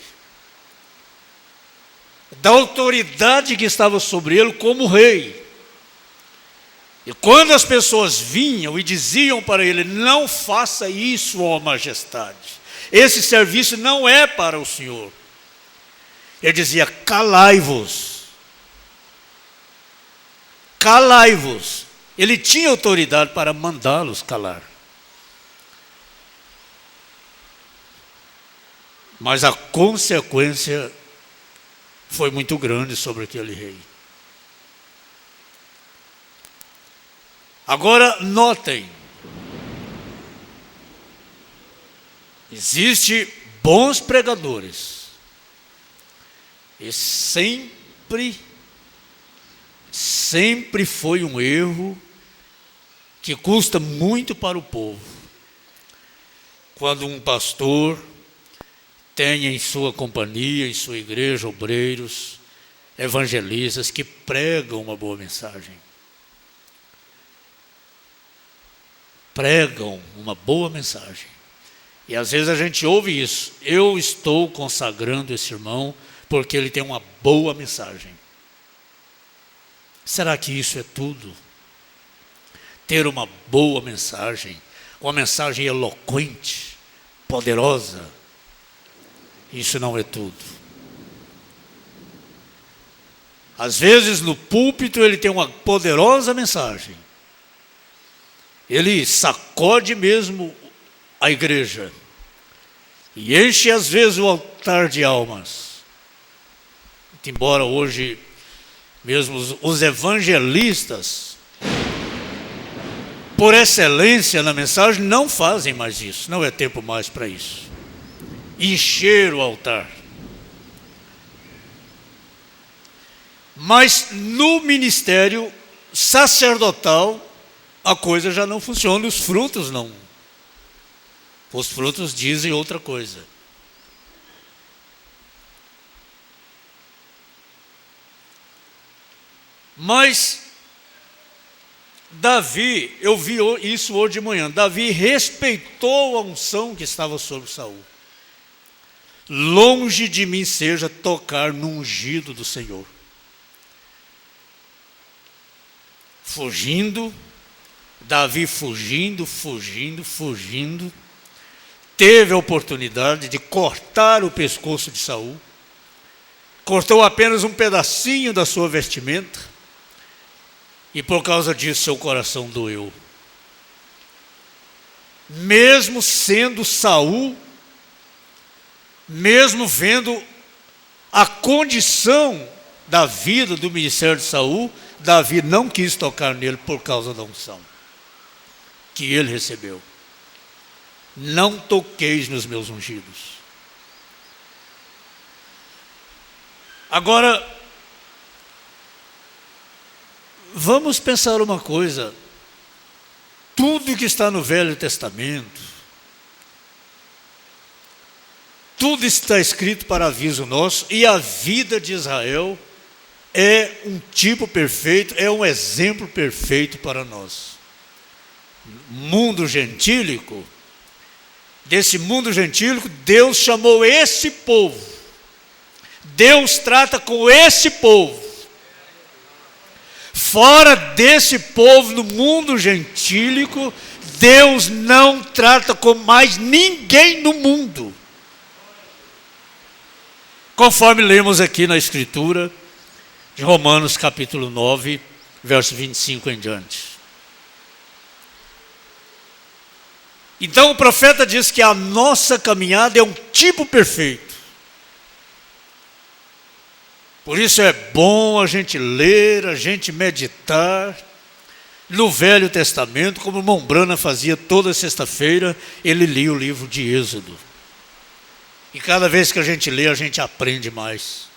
da autoridade que estava sobre ele como rei. E quando as pessoas vinham e diziam para ele, não faça isso, ó majestade, esse serviço não é para o Senhor, ele dizia, calai-vos. Calai-vos. Ele tinha autoridade para mandá-los calar. Mas a consequência foi muito grande sobre aquele rei. Agora, notem. Existem bons pregadores. E sempre foi um erro que custa muito para o povo. Quando um pastor tem em sua companhia, em sua igreja, obreiros, evangelistas que pregam uma boa mensagem. Pregam uma boa mensagem. E às vezes a gente ouve isso. Eu estou consagrando esse irmão porque ele tem uma boa mensagem. Será que isso é tudo? Ter uma boa mensagem, uma mensagem eloquente, poderosa, isso não é tudo. Às vezes no púlpito ele tem uma poderosa mensagem. Ele sacode mesmo a igreja e enche às vezes o altar de almas. Embora hoje mesmo os evangelistas, por excelência na mensagem, não fazem mais isso. Não é tempo mais para isso. Encher o altar. Mas no ministério sacerdotal, a coisa já não funciona, os frutos não. Os frutos dizem outra coisa. Mas Davi, eu vi isso hoje de manhã, Davi respeitou a unção que estava sobre Saul. Longe de mim seja tocar no ungido do Senhor. Fugindo, Davi fugindo, teve a oportunidade de cortar o pescoço de Saul, cortou apenas um pedacinho da sua vestimenta, e por causa disso seu coração doeu. Mesmo sendo Saul, mesmo vendo a condição da vida do ministério de Saul, Davi não quis tocar nele por causa da unção que ele recebeu. Não toqueis nos meus ungidos. Agora, vamos pensar uma coisa. Tudo que está no Velho Testamento, tudo está escrito para aviso nosso, e a vida de Israel é um tipo perfeito, é um exemplo perfeito para nós. Mundo gentílico, desse mundo gentílico, Deus chamou esse povo. Deus trata com esse povo. Fora desse povo, no mundo gentílico, Deus não trata com mais ninguém no mundo. Conforme lemos aqui na Escritura, de Romanos capítulo 9, verso 25 em diante. Então o profeta diz que a nossa caminhada é um tipo perfeito. Por isso é bom a gente ler, a gente meditar no Velho Testamento, como o irmão Brana fazia toda sexta-feira, ele lia o livro de Êxodo. E cada vez que a gente lê, a gente aprende mais.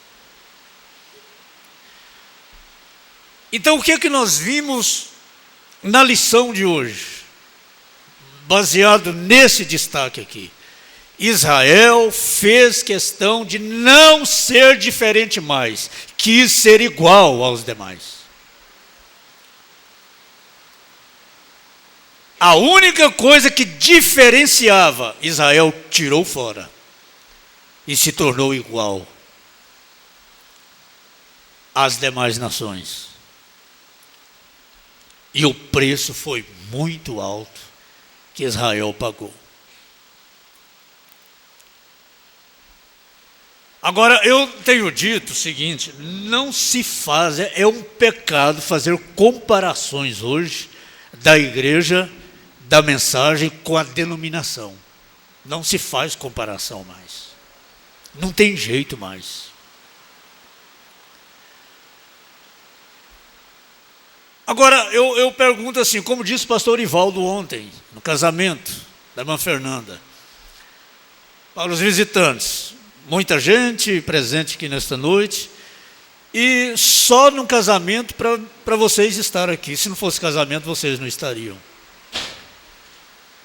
Então o que é que nós vimos na lição de hoje? Baseado nesse destaque aqui. Israel fez questão de não ser diferente mais, quis ser igual aos demais. A única coisa que diferenciava, Israel tirou fora e se tornou igual às demais nações. E o preço foi muito alto que Israel pagou. Agora, eu tenho dito o seguinte, não se faz, é um pecado fazer comparações hoje da igreja, da mensagem com a denominação. Não se faz comparação mais. Não tem jeito mais. Agora, eu pergunto assim, como disse o pastor Ivaldo ontem, no casamento da irmã Fernanda, para os visitantes, muita gente presente aqui nesta noite, e só no casamento para vocês estar aqui. Se não fosse casamento, vocês não estariam.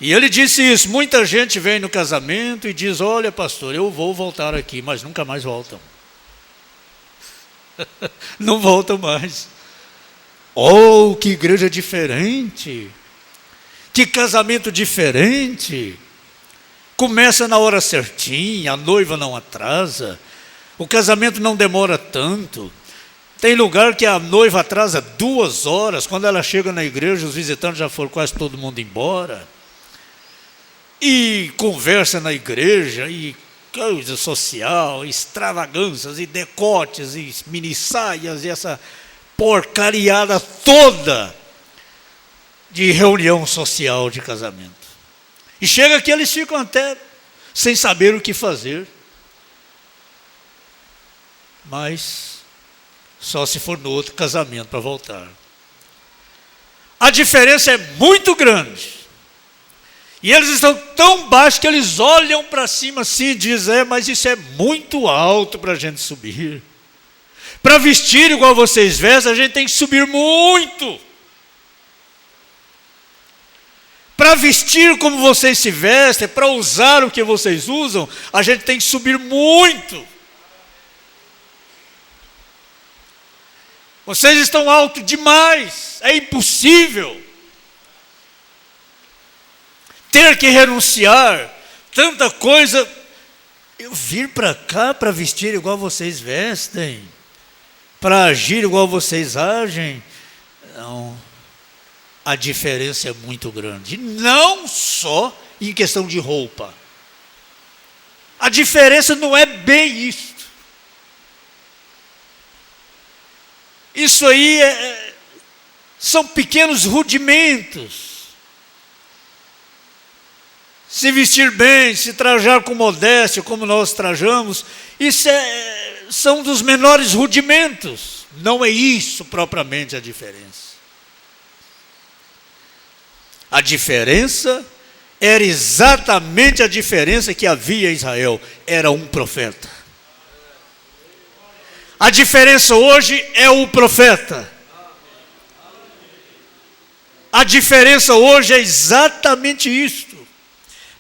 E ele disse isso, muita gente vem no casamento e diz, olha pastor, eu vou voltar aqui, mas nunca mais voltam. Não voltam mais. Oh, que igreja diferente, que casamento diferente. Começa na hora certinha, a noiva não atrasa, o casamento não demora tanto. Tem lugar que a noiva atrasa 2 horas, quando ela chega na igreja, os visitantes já foram quase todo mundo embora. E conversa na igreja, e coisa social, extravagâncias, e decotes, e mini saias, e essa porcariada toda de reunião social de casamento. E chega que eles ficam até sem saber o que fazer. Mas só se for no outro casamento para voltar. A diferença é muito grande. E eles estão tão baixos que eles olham para cima assim e dizem, mas isso é muito alto para a gente subir. Para vestir igual vocês vestem, a gente tem que subir muito. Para vestir como vocês se vestem, para usar o que vocês usam, a gente tem que subir muito. Vocês estão alto demais, é impossível ter que renunciar tanta coisa. Eu vir para cá para vestir igual vocês vestem, para agir igual vocês agem. Não, a diferença é muito grande, não só em questão de roupa. A diferença não é bem isso. Isso aí são pequenos rudimentos. Se vestir bem, se trajar com modéstia, como nós trajamos, isso são dos menores rudimentos. Não é isso propriamente a diferença. A diferença era exatamente a diferença que havia em Israel. Era um profeta. A diferença hoje é o profeta. A diferença hoje é exatamente isto.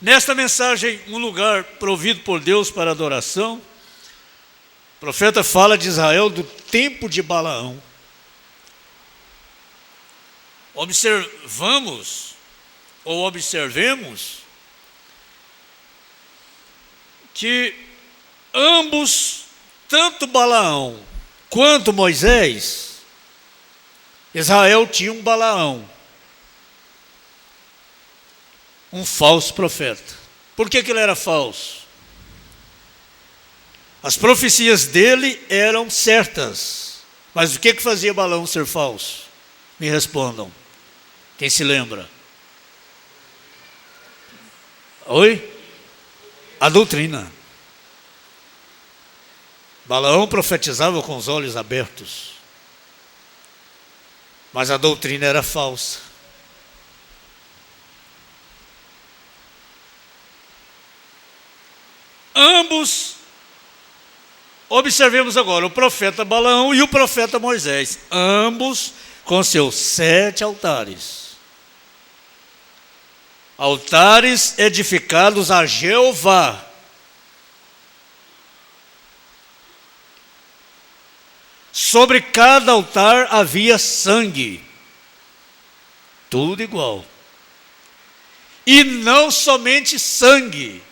Nesta mensagem, um lugar provido por Deus para adoração, o profeta fala de Israel do tempo de Balaão. Observemos que ambos, tanto Balaão quanto Moisés, Israel tinha um Balaão, um falso profeta. Por que ele era falso? As profecias dele eram certas, mas o que fazia Balaão ser falso? Me respondam, quem se lembra? Oi? A doutrina. Balaão profetizava com os olhos abertos, mas a doutrina era falsa. Ambos, observemos agora, o profeta Balaão e o profeta Moisés, ambos com seus 7 altares. Altares edificados a Jeová. Sobre cada altar havia sangue. Tudo igual. E não somente sangue.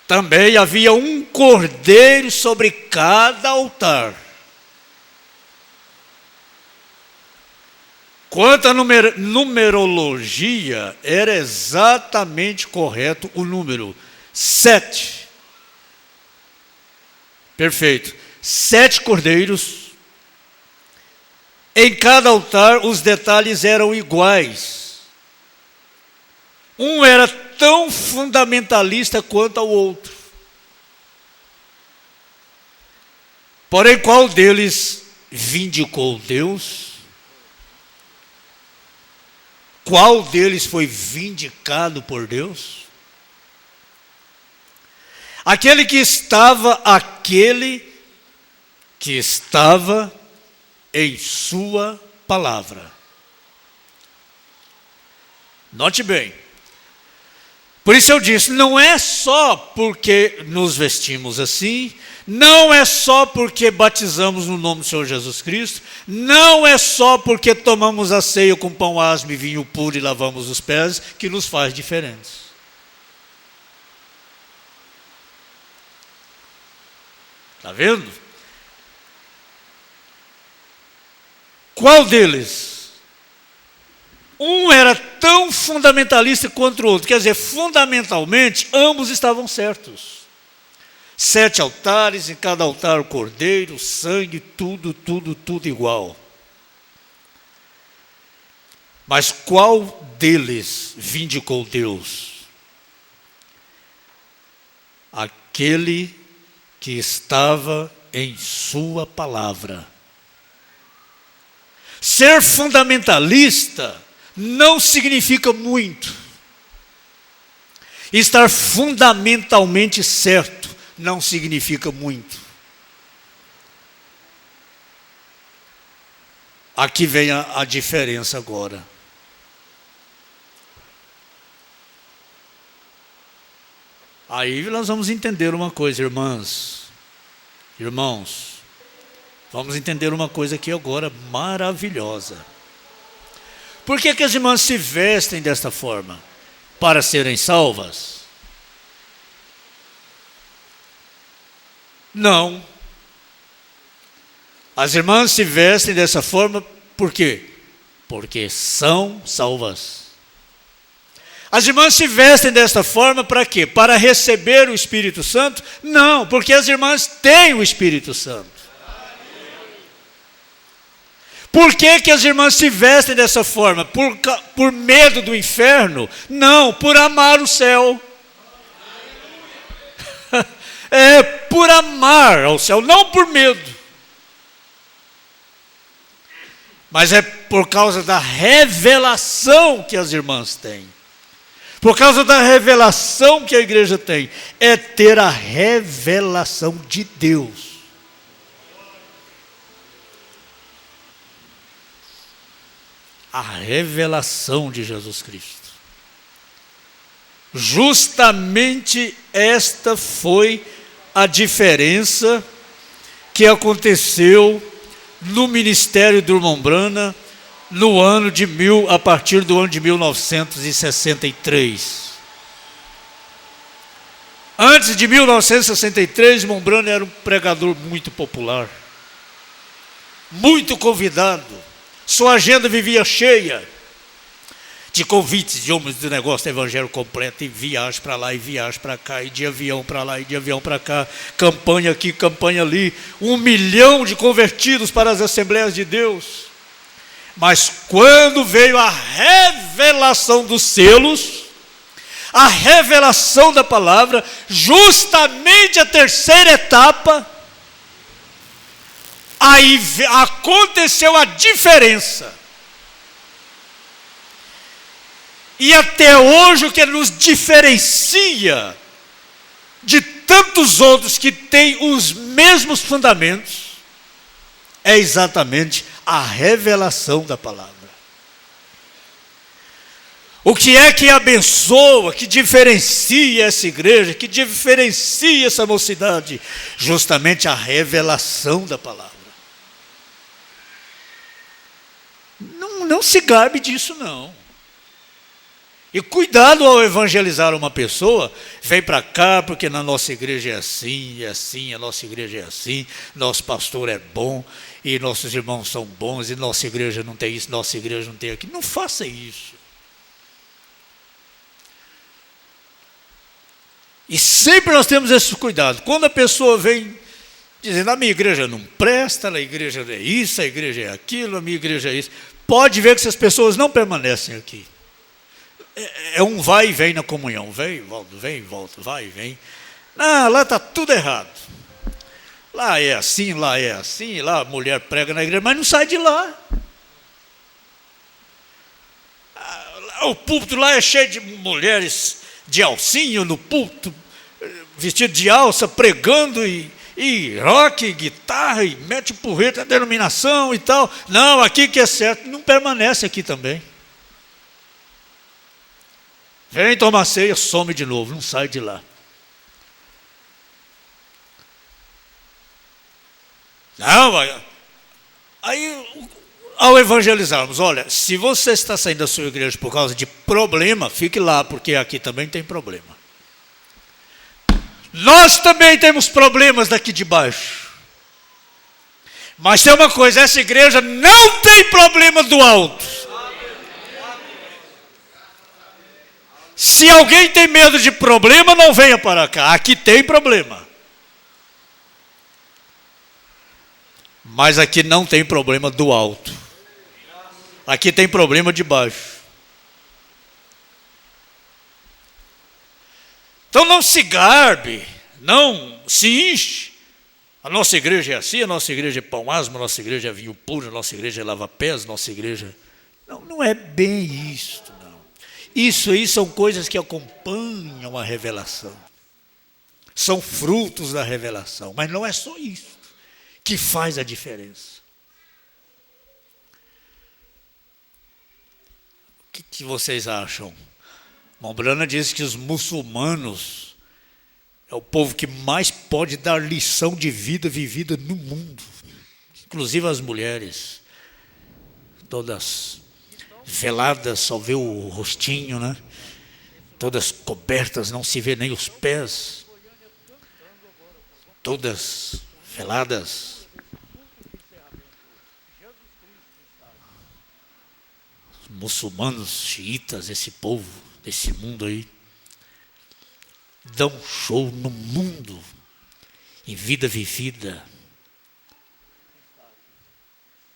Também havia um cordeiro sobre cada altar. Quanto à numerologia, era exatamente correto o número 7. Perfeito. 7 cordeiros. Em cada altar, os detalhes eram iguais. Um era tão fundamentalista quanto ao outro. Porém, qual deles vindicou Deus? Qual deles foi vindicado por Deus? Aquele que estava em sua palavra. Note bem. Por isso eu disse, não é só porque nos vestimos assim, não é só porque batizamos no nome do Senhor Jesus Cristo, não é só porque tomamos a ceia com pão asmo e vinho puro e lavamos os pés, que nos faz diferentes. Está vendo? Qual deles? Um era tão fundamentalista quanto o outro. Quer dizer, fundamentalmente, ambos estavam certos. 7 altares, em cada altar o cordeiro, sangue, tudo igual. Mas qual deles vindicou Deus? Aquele que estava em sua palavra. Ser fundamentalista não significa muito. Estar fundamentalmente certo não significa muito. Aqui vem a diferença agora. Aí nós vamos entender uma coisa, irmãs, irmãos. Vamos entender uma coisa aqui agora maravilhosa. Por que as irmãs se vestem desta forma? Para serem salvas? Não. As irmãs se vestem dessa forma por quê? Porque são salvas. As irmãs se vestem desta forma para quê? Para receber o Espírito Santo? Não, porque as irmãs têm o Espírito Santo. Por que as irmãs se vestem dessa forma? Por medo do inferno? Não, por amar o céu. É por amar ao céu, não por medo. Mas é por causa da revelação que as irmãs têm. Por causa da revelação que a igreja tem. É ter a revelação de Deus. A revelação de Jesus Cristo. Justamente esta foi a diferença que aconteceu no ministério do irmão Branham a partir do ano de 1963. Antes de 1963, irmão Branham era um pregador muito popular, muito convidado. Sua agenda vivia cheia de convites de homens do negócio do evangelho completo, e viagem para lá e viagem para cá, e de avião para lá e de avião para cá, campanha aqui, campanha ali, 1 milhão de convertidos para as Assembleias de Deus. Mas quando veio a revelação dos selos, a revelação da palavra, justamente a terceira etapa, aí aconteceu a diferença. E até hoje o que nos diferencia de tantos outros que têm os mesmos fundamentos é exatamente a revelação da palavra. O que é que abençoa, que diferencia essa igreja, que diferencia essa mocidade? Justamente a revelação da palavra. Não se gabe disso, não. E cuidado ao evangelizar uma pessoa, vem para cá porque na nossa igreja é assim, a nossa igreja é assim, nosso pastor é bom, e nossos irmãos são bons, e nossa igreja não tem isso, nossa igreja não tem aquilo. Não faça isso. E sempre nós temos esse cuidado. Quando a pessoa vem dizendo, a minha igreja não presta, a igreja é isso, a igreja é aquilo, a minha igreja é isso, pode ver que essas pessoas não permanecem aqui. É um vai e vem na comunhão. Vem e volta, vai e vem. Não, lá está tudo errado. Lá é assim, lá a mulher prega na igreja, mas não sai de lá. O púlpito lá é cheio de mulheres de alcinho no púlpito, vestido de alça, pregando e rock, guitarra, e mete porreta, denominação e tal. Não, aqui que é certo, não permanece aqui também. Vem tomar ceia, some de novo, não sai de lá. Não, aí ao evangelizarmos, olha, se você está saindo da sua igreja por causa de problema, fique lá, porque aqui também tem problema. Nós também temos problemas daqui de baixo. Mas tem uma coisa, essa igreja não tem problema do alto. Se alguém tem medo de problema, não venha para cá. Aqui tem problema. Mas aqui não tem problema do alto. Aqui tem problema de baixo. Então não se garbe, não se enche. A nossa igreja é assim, a nossa igreja é pão asmo, a nossa igreja é vinho puro, a nossa igreja é lava-pés, a nossa igreja... Não é bem isto. Isso aí são coisas que acompanham a revelação. São frutos da revelação. Mas não é só isso que faz a diferença. O que vocês acham? Mombrana diz que os muçulmanos é o povo que mais pode dar lição de vida vivida no mundo. inclusive as mulheres, todas veladas, só vê o rostinho, né? Todas cobertas, não se vê nem os pés, todas veladas. Os muçulmanos, xiitas, esse povo, desse mundo aí, dão show no mundo, em vida vivida.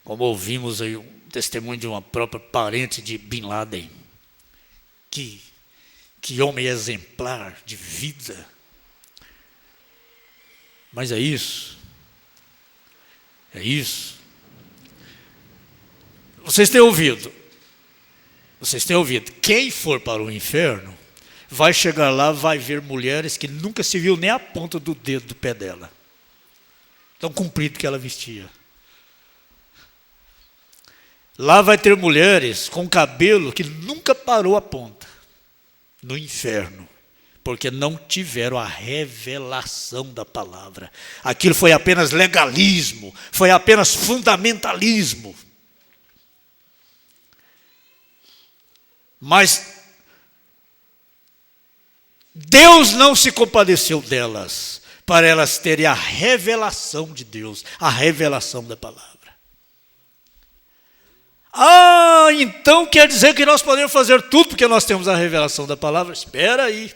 Como ouvimos aí um testemunho de uma própria parente de Bin Laden. Que homem exemplar de vida. Mas é isso. É isso. Vocês têm ouvido. Quem for para o inferno, vai chegar lá, vai ver mulheres que nunca se viu nem a ponta do dedo do pé dela. Tão comprido que ela vestia. Lá vai ter mulheres com cabelo que nunca parou a ponta. No inferno. Porque não tiveram a revelação da palavra. Aquilo foi apenas legalismo. Foi apenas fundamentalismo. Mas Deus não se compadeceu delas, para elas terem a revelação de Deus, a revelação da palavra. Então quer dizer que nós podemos fazer tudo porque nós temos a revelação da palavra? Espera aí.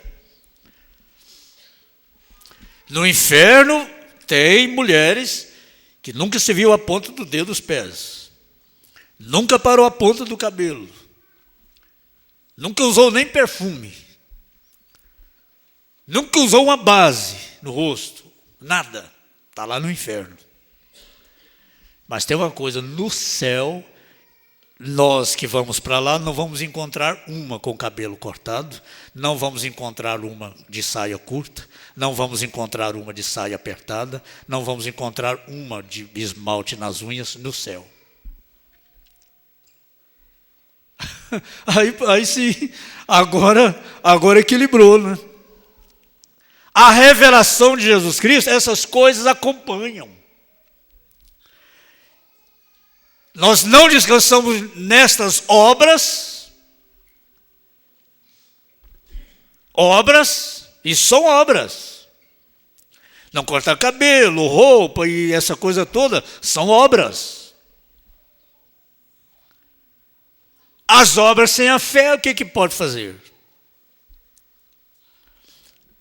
No inferno tem mulheres que nunca se viu a ponta do dedo dos pés, nunca parou a ponta do cabelo, nunca usou nem perfume, nunca usou uma base no rosto, nada, está lá no inferno. Mas tem uma coisa, no céu, nós que vamos para lá não vamos encontrar uma com cabelo cortado, não vamos encontrar uma de saia curta, não vamos encontrar uma de saia apertada, não vamos encontrar uma de esmalte nas unhas no céu. Aí sim, agora equilibrou, né? A revelação de Jesus Cristo, essas coisas acompanham. Nós não descansamos nestas obras, e são obras. Não cortar cabelo, roupa e essa coisa toda, são obras. As obras sem a fé, o que pode fazer?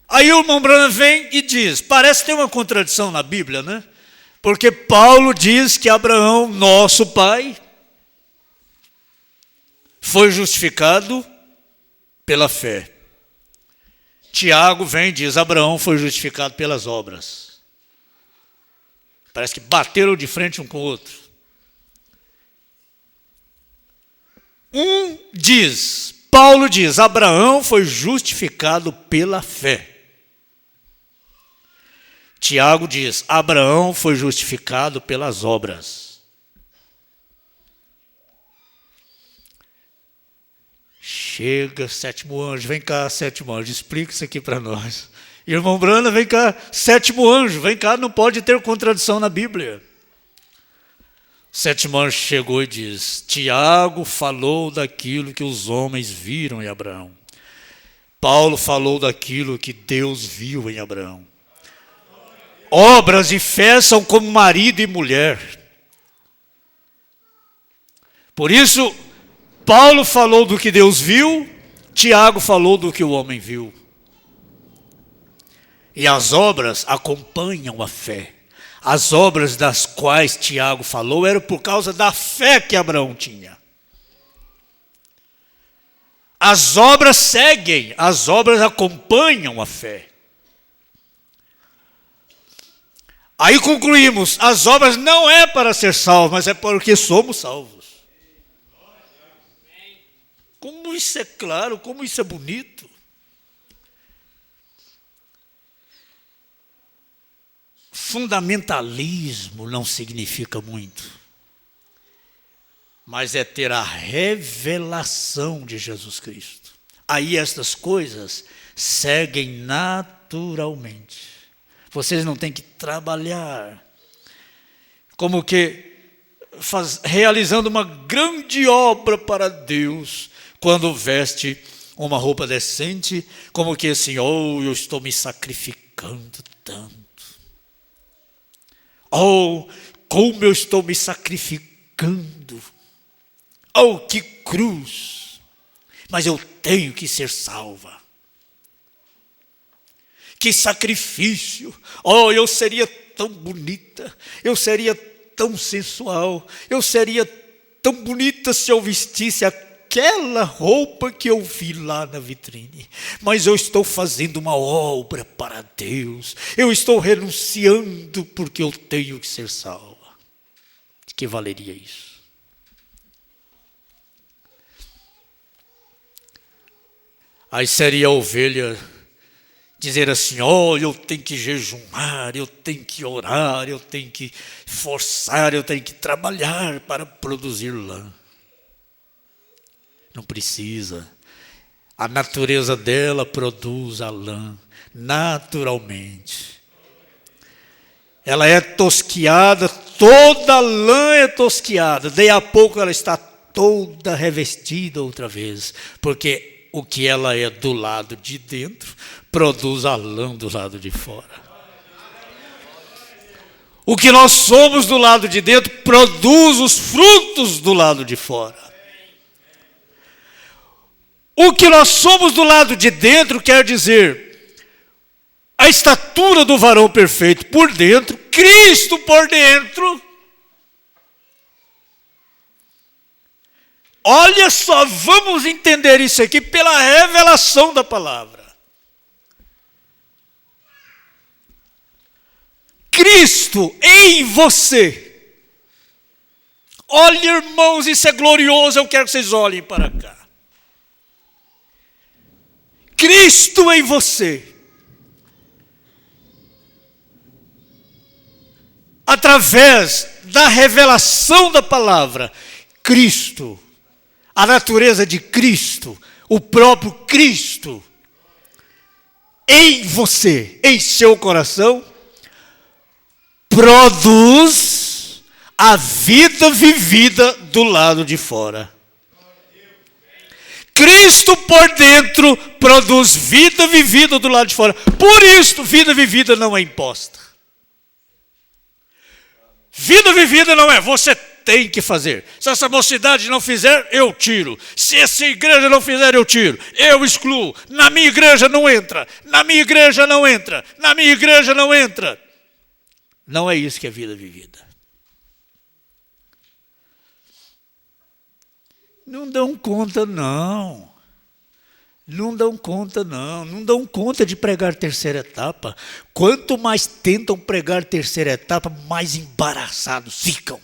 Aí o irmão Branham vem e diz, parece ter uma contradição na Bíblia, né? Porque Paulo diz que Abraão, nosso pai, foi justificado pela fé. Tiago vem e diz, Abraão foi justificado pelas obras. Parece que bateram de frente um com o outro. Paulo diz, Abraão foi justificado pela fé. Tiago diz, Abraão foi justificado pelas obras. Chega, sétimo anjo, vem cá, sétimo anjo, explica isso aqui para nós. Irmão Brana, vem cá, sétimo anjo, vem cá, não pode ter contradição na Bíblia. O sétimo anjo chegou e diz, Tiago falou daquilo que os homens viram em Abraão. Paulo falou daquilo que Deus viu em Abraão. Obras e fé são como marido e mulher. Por isso, Paulo falou do que Deus viu, Tiago falou do que o homem viu. E as obras acompanham a fé. As obras das quais Tiago falou eram por causa da fé que Abraão tinha. As obras seguem, as obras acompanham a fé. Aí concluímos, as obras não é para ser salvos, mas é porque somos salvos. Como isso é claro, como isso é bonito. Fundamentalismo não significa muito, mas é ter a revelação de Jesus Cristo. Aí estas coisas seguem naturalmente. Vocês não têm que trabalhar. como que realizando uma grande obra para Deus, quando veste uma roupa decente, como que assim, eu estou me sacrificando tanto. Como eu estou me sacrificando. Que cruz. Mas eu tenho que ser salva. Que sacrifício. Eu seria tão bonita. Eu seria tão sensual. Eu seria tão bonita se eu vestisse aquela roupa que eu vi lá na vitrine. Mas eu estou fazendo uma obra para Deus. Eu estou renunciando porque eu tenho que ser salva. De que valeria isso? Aí seria a ovelha dizer assim, eu tenho que jejumar, eu tenho que orar, eu tenho que forçar, eu tenho que trabalhar para produzir lã. Não precisa. A natureza dela produz a lã naturalmente. Ela é tosquiada, toda lã é tosquiada. Daí a pouco ela está toda revestida outra vez, porque o que ela é do lado de dentro, produz a lã do lado de fora. O que nós somos do lado de dentro, produz os frutos do lado de fora. O que nós somos do lado de dentro quer dizer, a estatura do varão perfeito por dentro, Cristo por dentro. Olha só, vamos entender isso aqui pela revelação da palavra. Cristo em você. Olha, irmãos, isso é glorioso, eu quero que vocês olhem para cá. Cristo em você. Através da revelação da palavra, Cristo, a natureza de Cristo, o próprio Cristo, em você, em seu coração, produz a vida vivida do lado de fora. Cristo por dentro produz vida vivida do lado de fora. Por isso, vida vivida não é imposta. Vida vivida não é, você tem que fazer. Se essa mocidade não fizer, eu tiro. Se essa igreja não fizer, eu tiro. Eu excluo. Na minha igreja não entra. Na minha igreja não entra. Na minha igreja não entra. Não é isso que é vida vivida. Não dão conta, não. Não dão conta, não. Não dão conta de pregar terceira etapa. Quanto mais tentam pregar terceira etapa, mais embaraçados ficam.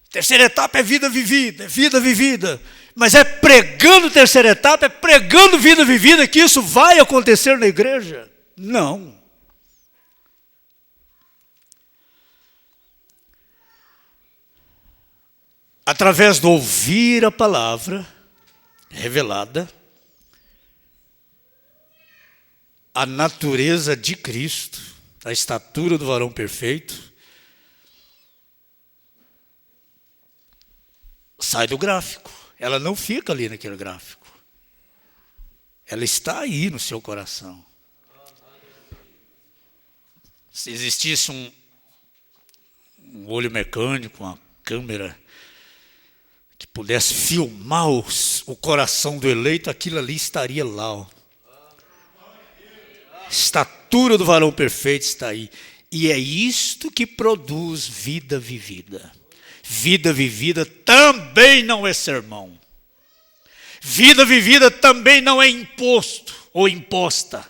Terceira etapa é vida vivida, é vida vivida. Mas é pregando terceira etapa, é pregando vida vivida que isso vai acontecer na igreja? Não. Através do ouvir a palavra revelada, a natureza de Cristo, a estatura do varão perfeito, sai do gráfico. Ela não fica ali naquele gráfico. Ela está aí no seu coração. Se existisse um olho mecânico, uma câmera que pudesse filmar o coração do eleito, aquilo ali estaria lá. Ó. Estatura do varão perfeito está aí. E é isto que produz vida vivida. Vida vivida também não é sermão. Vida vivida também não é imposto ou imposta.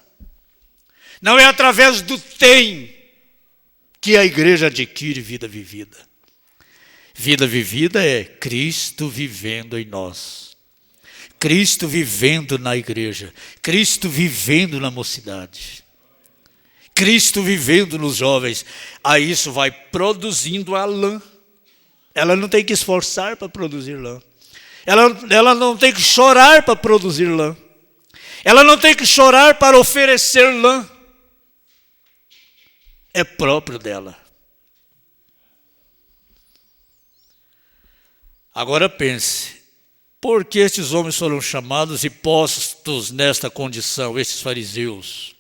Não é através do tem que a igreja adquire vida vivida. Vida vivida é Cristo vivendo em nós. Cristo vivendo na igreja. Cristo vivendo na mocidade. Cristo vivendo nos jovens. Aí isso vai produzindo a lã. Ela não tem que esforçar para produzir lã. Ela não tem que chorar para produzir lã. Ela não tem que chorar para oferecer lã. é próprio dela. Agora pense, por que estes homens foram chamados e postos nesta condição, estes fariseus?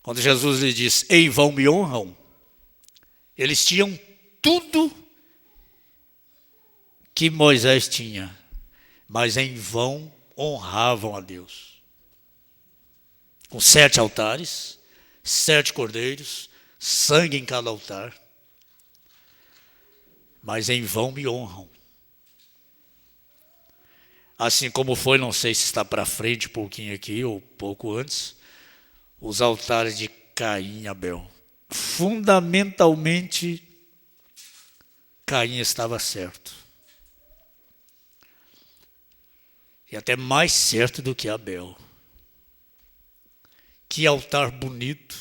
Quando Jesus lhes diz, em vão me honram, eles tinham tudo que Moisés tinha, mas em vão honravam a Deus. Com 7 altares, 7 cordeiros, sangue em cada altar, mas em vão me honram. Assim como foi, não sei se está para frente um pouquinho aqui, ou pouco antes, os altares de Caim e Abel. Fundamentalmente, Caim estava certo. E até mais certo do que Abel. Que altar bonito.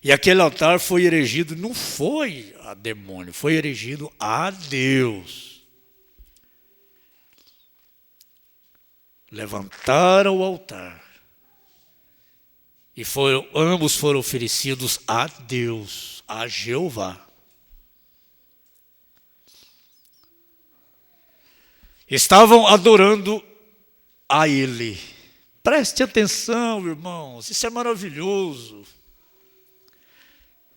E aquele altar foi erigido, não foi a demônio, foi erigido a Deus. Levantaram o altar. E ambos foram oferecidos a Deus, a Jeová. Estavam adorando a Ele. Preste atenção, irmãos, isso é maravilhoso.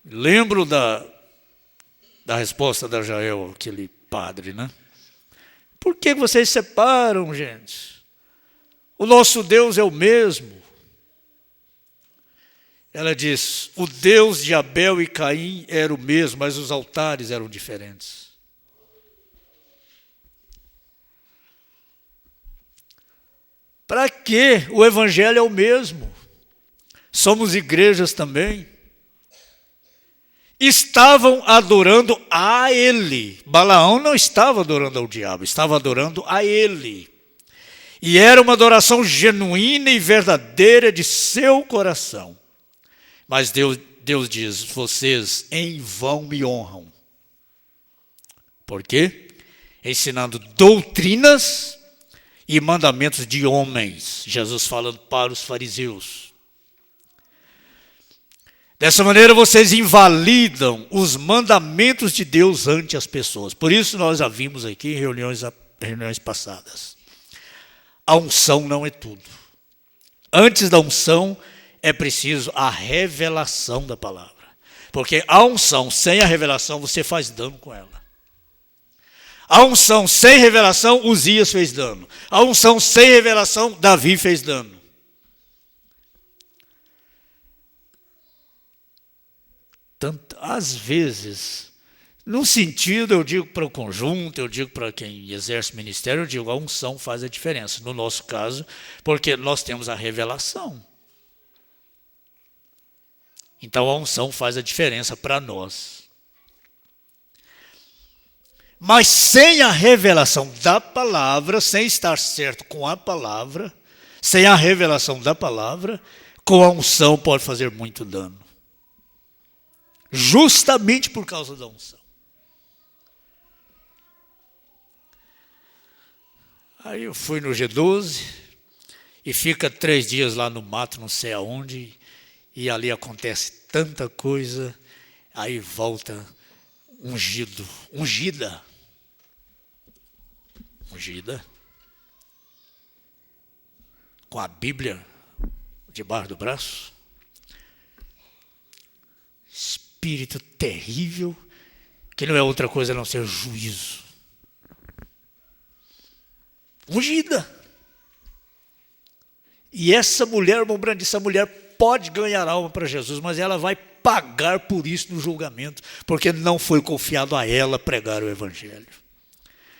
Lembro da resposta da Jael, aquele padre, né? Por que vocês separam, gente? O nosso Deus é o mesmo. Ela diz, o Deus de Abel e Caim era o mesmo, mas os altares eram diferentes. Para quê? O evangelho é o mesmo. Somos igrejas também. Estavam adorando a ele. Balaão não estava adorando ao diabo, estava adorando a ele. E era uma adoração genuína e verdadeira de seu coração. Mas Deus diz, vocês em vão me honram. Por quê? Ensinando doutrinas e mandamentos de homens. Jesus falando para os fariseus. Dessa maneira vocês invalidam os mandamentos de Deus ante as pessoas. Por isso nós já vimos aqui em reuniões passadas. A unção não é tudo. Antes da unção é preciso a revelação da palavra. Porque a unção sem a revelação você faz dano com ela. A unção sem revelação, Uzias fez dano. A unção sem revelação, Davi fez dano. Tanto, às vezes, num sentido, eu digo para o conjunto, eu digo para quem exerce ministério, eu digo, a unção faz a diferença. No nosso caso, porque nós temos a revelação. Então a unção faz a diferença para nós. Mas sem a revelação da palavra, sem estar certo com a palavra, sem a revelação da palavra, com a unção pode fazer muito dano. Justamente por causa da unção. Aí eu fui no G12 e fica 3 dias lá no mato, não sei aonde, e ali acontece tanta coisa, aí volta ungida, com a Bíblia debaixo do braço, espírito terrível, que não é outra coisa a não ser juízo. Ungida. E essa mulher, irmão Brandi, essa mulher pode ganhar alma para Jesus, mas ela vai pagar por isso no julgamento, porque não foi confiado a ela pregar o evangelho.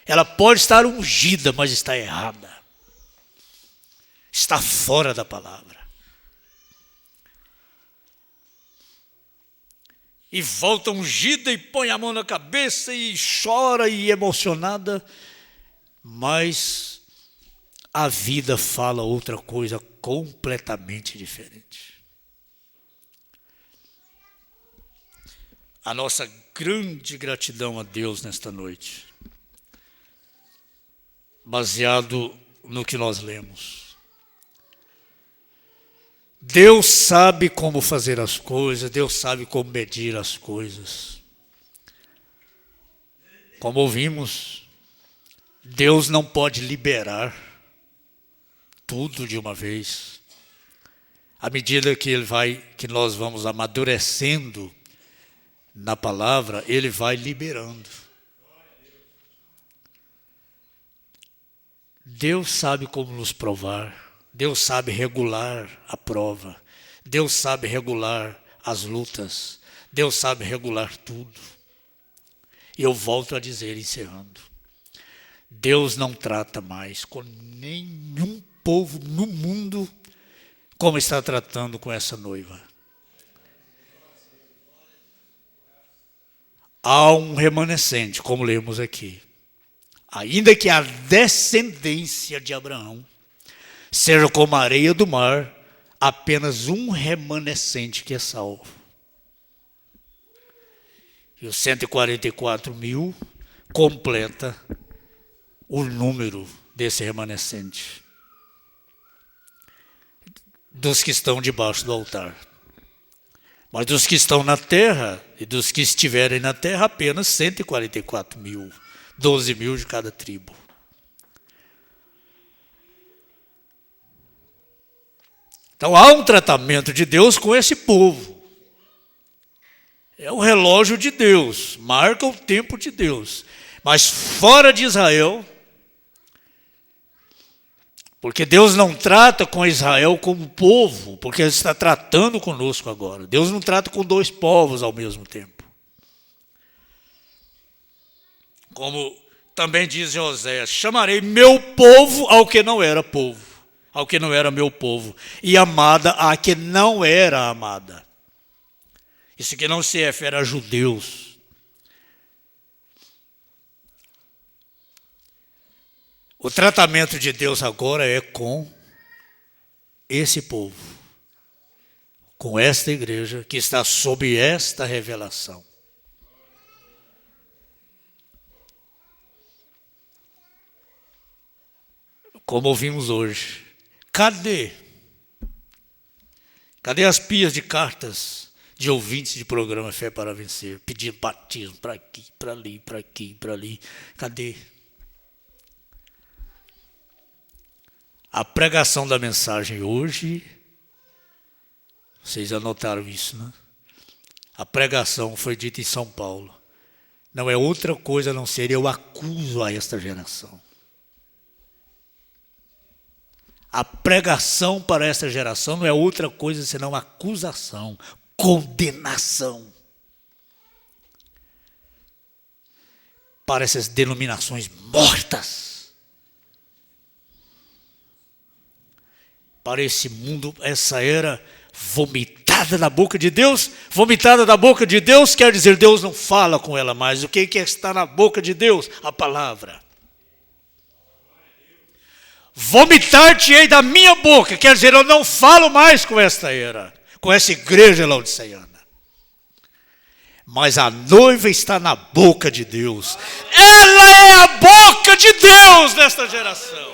Ela pode estar ungida, mas está errada. Está fora da palavra. E volta ungida e põe a mão na cabeça e chora e emocionada, mas a vida fala outra coisa completamente diferente. A nossa grande gratidão a Deus nesta noite, baseado no que nós lemos. Deus sabe como fazer as coisas, Deus sabe como medir as coisas. Como ouvimos, Deus não pode liberar tudo de uma vez. À medida que nós vamos amadurecendo na palavra, Ele vai liberando. Deus sabe como nos provar. Deus sabe regular a prova. Deus sabe regular as lutas. Deus sabe regular tudo. E eu volto a dizer, encerrando. Deus não trata mais com nenhum povo no mundo como está tratando com essa noiva. Há um remanescente, como lemos aqui. Ainda que a descendência de Abraão seja como a areia do mar, apenas um remanescente que é salvo. E os 144.000 completa o número desse remanescente. Dos que estão debaixo do altar. Mas dos que estão na terra, e dos que estiverem na terra, apenas 144.000. 12.000 de cada tribo. Então há um tratamento de Deus com esse povo. É o relógio de Deus, marca o tempo de Deus. Mas fora de Israel, porque Deus não trata com Israel como povo, porque Ele está tratando conosco agora. Deus não trata com dois povos ao mesmo tempo. Como também diz Oséias, chamarei meu povo ao que não era povo. Ao que não era meu povo, e amada a que não era amada. Isso que não se refere a judeus. O tratamento de Deus agora é com esse povo, com esta igreja que está sob esta revelação. Como ouvimos hoje. Cadê as pias de cartas de ouvintes de programa Fé para Vencer, pedindo batismo para aqui, para ali, para aqui, para ali? Cadê? A pregação da mensagem hoje, vocês anotaram isso, né? A pregação foi dita em São Paulo. Não é outra coisa a não ser eu acuso a esta geração. A pregação para essa geração não é outra coisa senão acusação, condenação. Para essas denominações mortas. Para esse mundo, essa era vomitada da boca de Deus. Vomitada da boca de Deus quer dizer Deus não fala com ela mais. O que está na boca de Deus? A palavra. Vomitar-te-ei da minha boca, quer dizer, eu não falo mais com esta era, com essa igreja laodiceana. Mas a noiva está na boca de Deus. Ela é a boca de Deus nesta geração.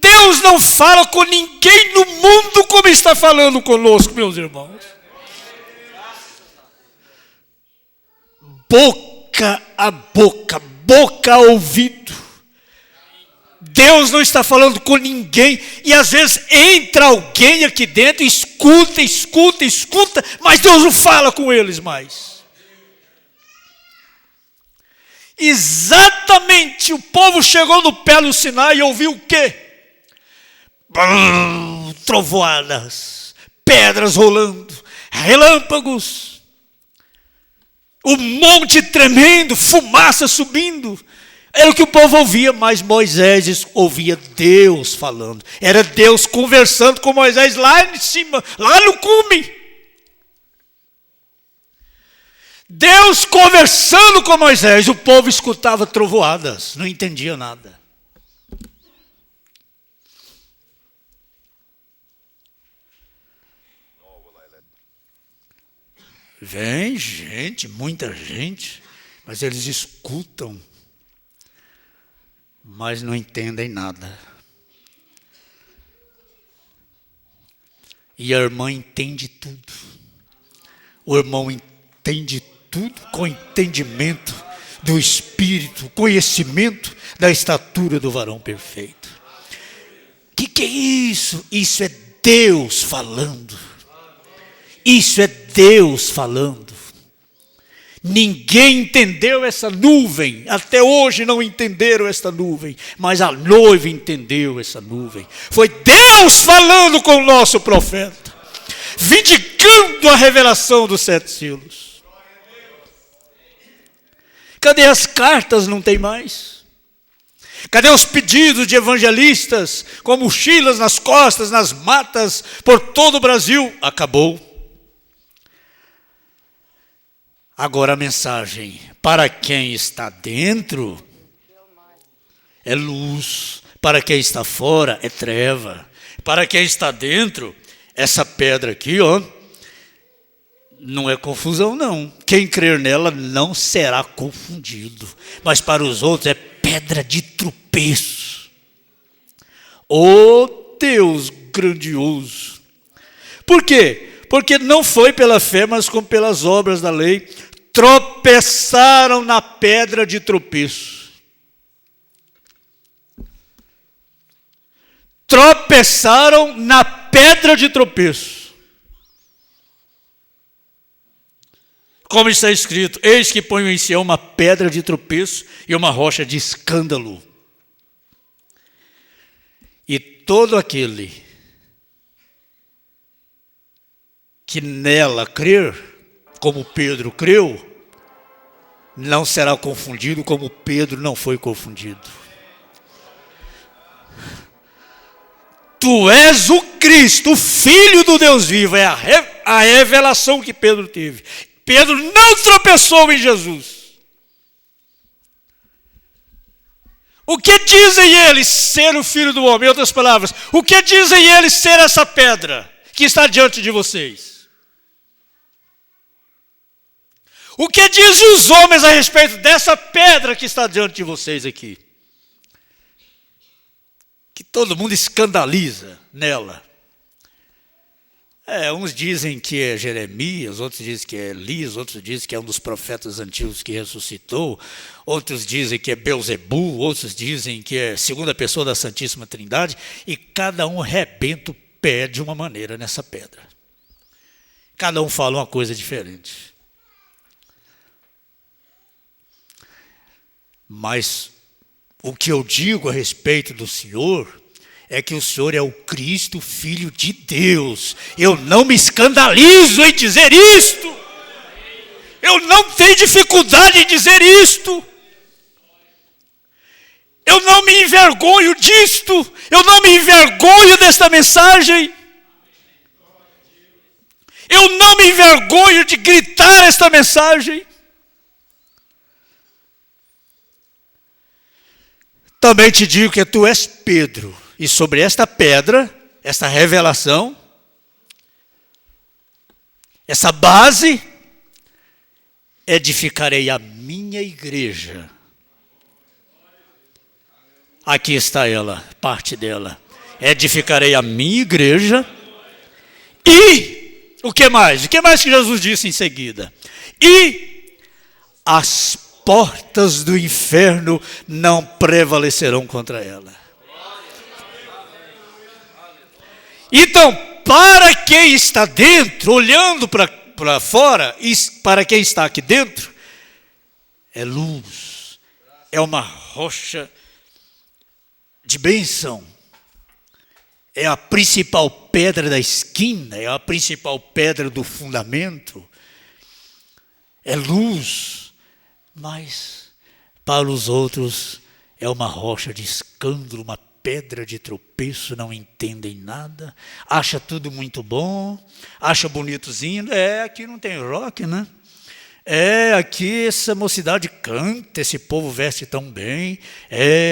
Deus não fala com ninguém no mundo como está falando conosco, meus irmãos. Boca a boca, boca a ouvido. Deus não está falando com ninguém, e às vezes entra alguém aqui dentro, escuta, mas Deus não fala com eles mais. Exatamente, o povo chegou no pé do Sinai e ouviu o quê? Trovoadas, pedras rolando, relâmpagos, o monte tremendo, fumaça subindo. Era o que o povo ouvia, mas Moisés ouvia Deus falando. Era Deus conversando com Moisés lá em cima, lá no cume. Deus conversando com Moisés, o povo escutava trovoadas, não entendia nada. Vem gente, muita gente, mas eles escutam, mas não entendem nada. E a irmã entende tudo. O irmão entende tudo com entendimento do Espírito, conhecimento da estatura do varão perfeito. O que é isso? Isso é Deus falando. Isso é Deus falando. Ninguém entendeu essa nuvem, até hoje não entenderam essa nuvem, mas a noiva entendeu essa nuvem. Foi Deus falando com o nosso profeta, vindicando a revelação dos 7 selos. Cadê as cartas? Não tem mais. Cadê os pedidos de evangelistas com mochilas nas costas, nas matas, por todo o Brasil? Acabou. Agora a mensagem, para quem está dentro, é luz. Para quem está fora, é treva. Para quem está dentro, essa pedra aqui, ó, não é confusão não. Quem crer nela não será confundido. Mas para os outros é pedra de tropeço. Oh Deus grandioso. Por quê? Porque não foi pela fé, mas como pelas obras da lei, tropeçaram na pedra de tropeço. Tropeçaram na pedra de tropeço. Como está escrito, eis que ponho em Sião uma pedra de tropeço e uma rocha de escândalo. E todo aquele que nela crer, como Pedro creu, não será confundido como Pedro não foi confundido. Tu és o Cristo, o Filho do Deus vivo, é a revelação que Pedro teve. Pedro não tropeçou em Jesus. O que dizem eles ser o Filho do Homem? Em outras palavras, o que dizem eles ser essa pedra que está diante de vocês? O que dizem os homens a respeito dessa pedra que está diante de vocês aqui? Que todo mundo escandaliza nela. Uns dizem que é Jeremias, outros dizem que é Elias, outros dizem que é um dos profetas antigos que ressuscitou, outros dizem que é Belzebu, outros dizem que é segunda pessoa da Santíssima Trindade, e cada um rebenta o pé de uma maneira nessa pedra. Cada um fala uma coisa diferente. Mas o que eu digo a respeito do Senhor é que o Senhor é o Cristo, Filho de Deus. Eu não me escandalizo em dizer isto. Eu não tenho dificuldade em dizer isto. Eu não me envergonho disto. Eu não me envergonho desta mensagem. Eu não me envergonho de gritar esta mensagem. Também te digo que tu és Pedro, e sobre esta pedra, esta revelação, essa base, edificarei a minha igreja. Aqui está ela, parte dela. Edificarei a minha igreja. E, o que mais? O que mais que Jesus disse em seguida? E as portas do inferno não prevalecerão contra ela. Então, para quem está dentro, olhando para fora, e para quem está aqui dentro, é luz, é uma rocha de bênção, é a principal pedra da esquina, é a principal pedra do fundamento, é luz. Mas para os outros é uma rocha de escândalo, uma pedra de tropeço, não entendem nada, acha tudo muito bom, acha bonitozinho. Aqui não tem rock, né? Aqui essa mocidade canta, esse povo veste tão bem.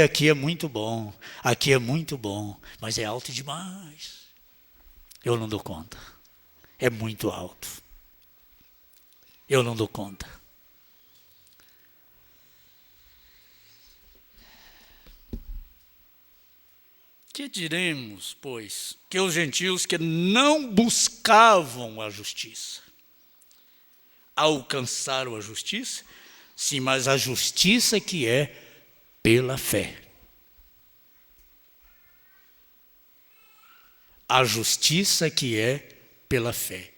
Aqui é muito bom, aqui é muito bom, mas é alto demais. Eu não dou conta, é muito alto. Eu não dou conta. Que diremos, pois, que os gentios que não buscavam a justiça alcançaram a justiça? Sim, mas a justiça que é pela fé. A justiça que é pela fé.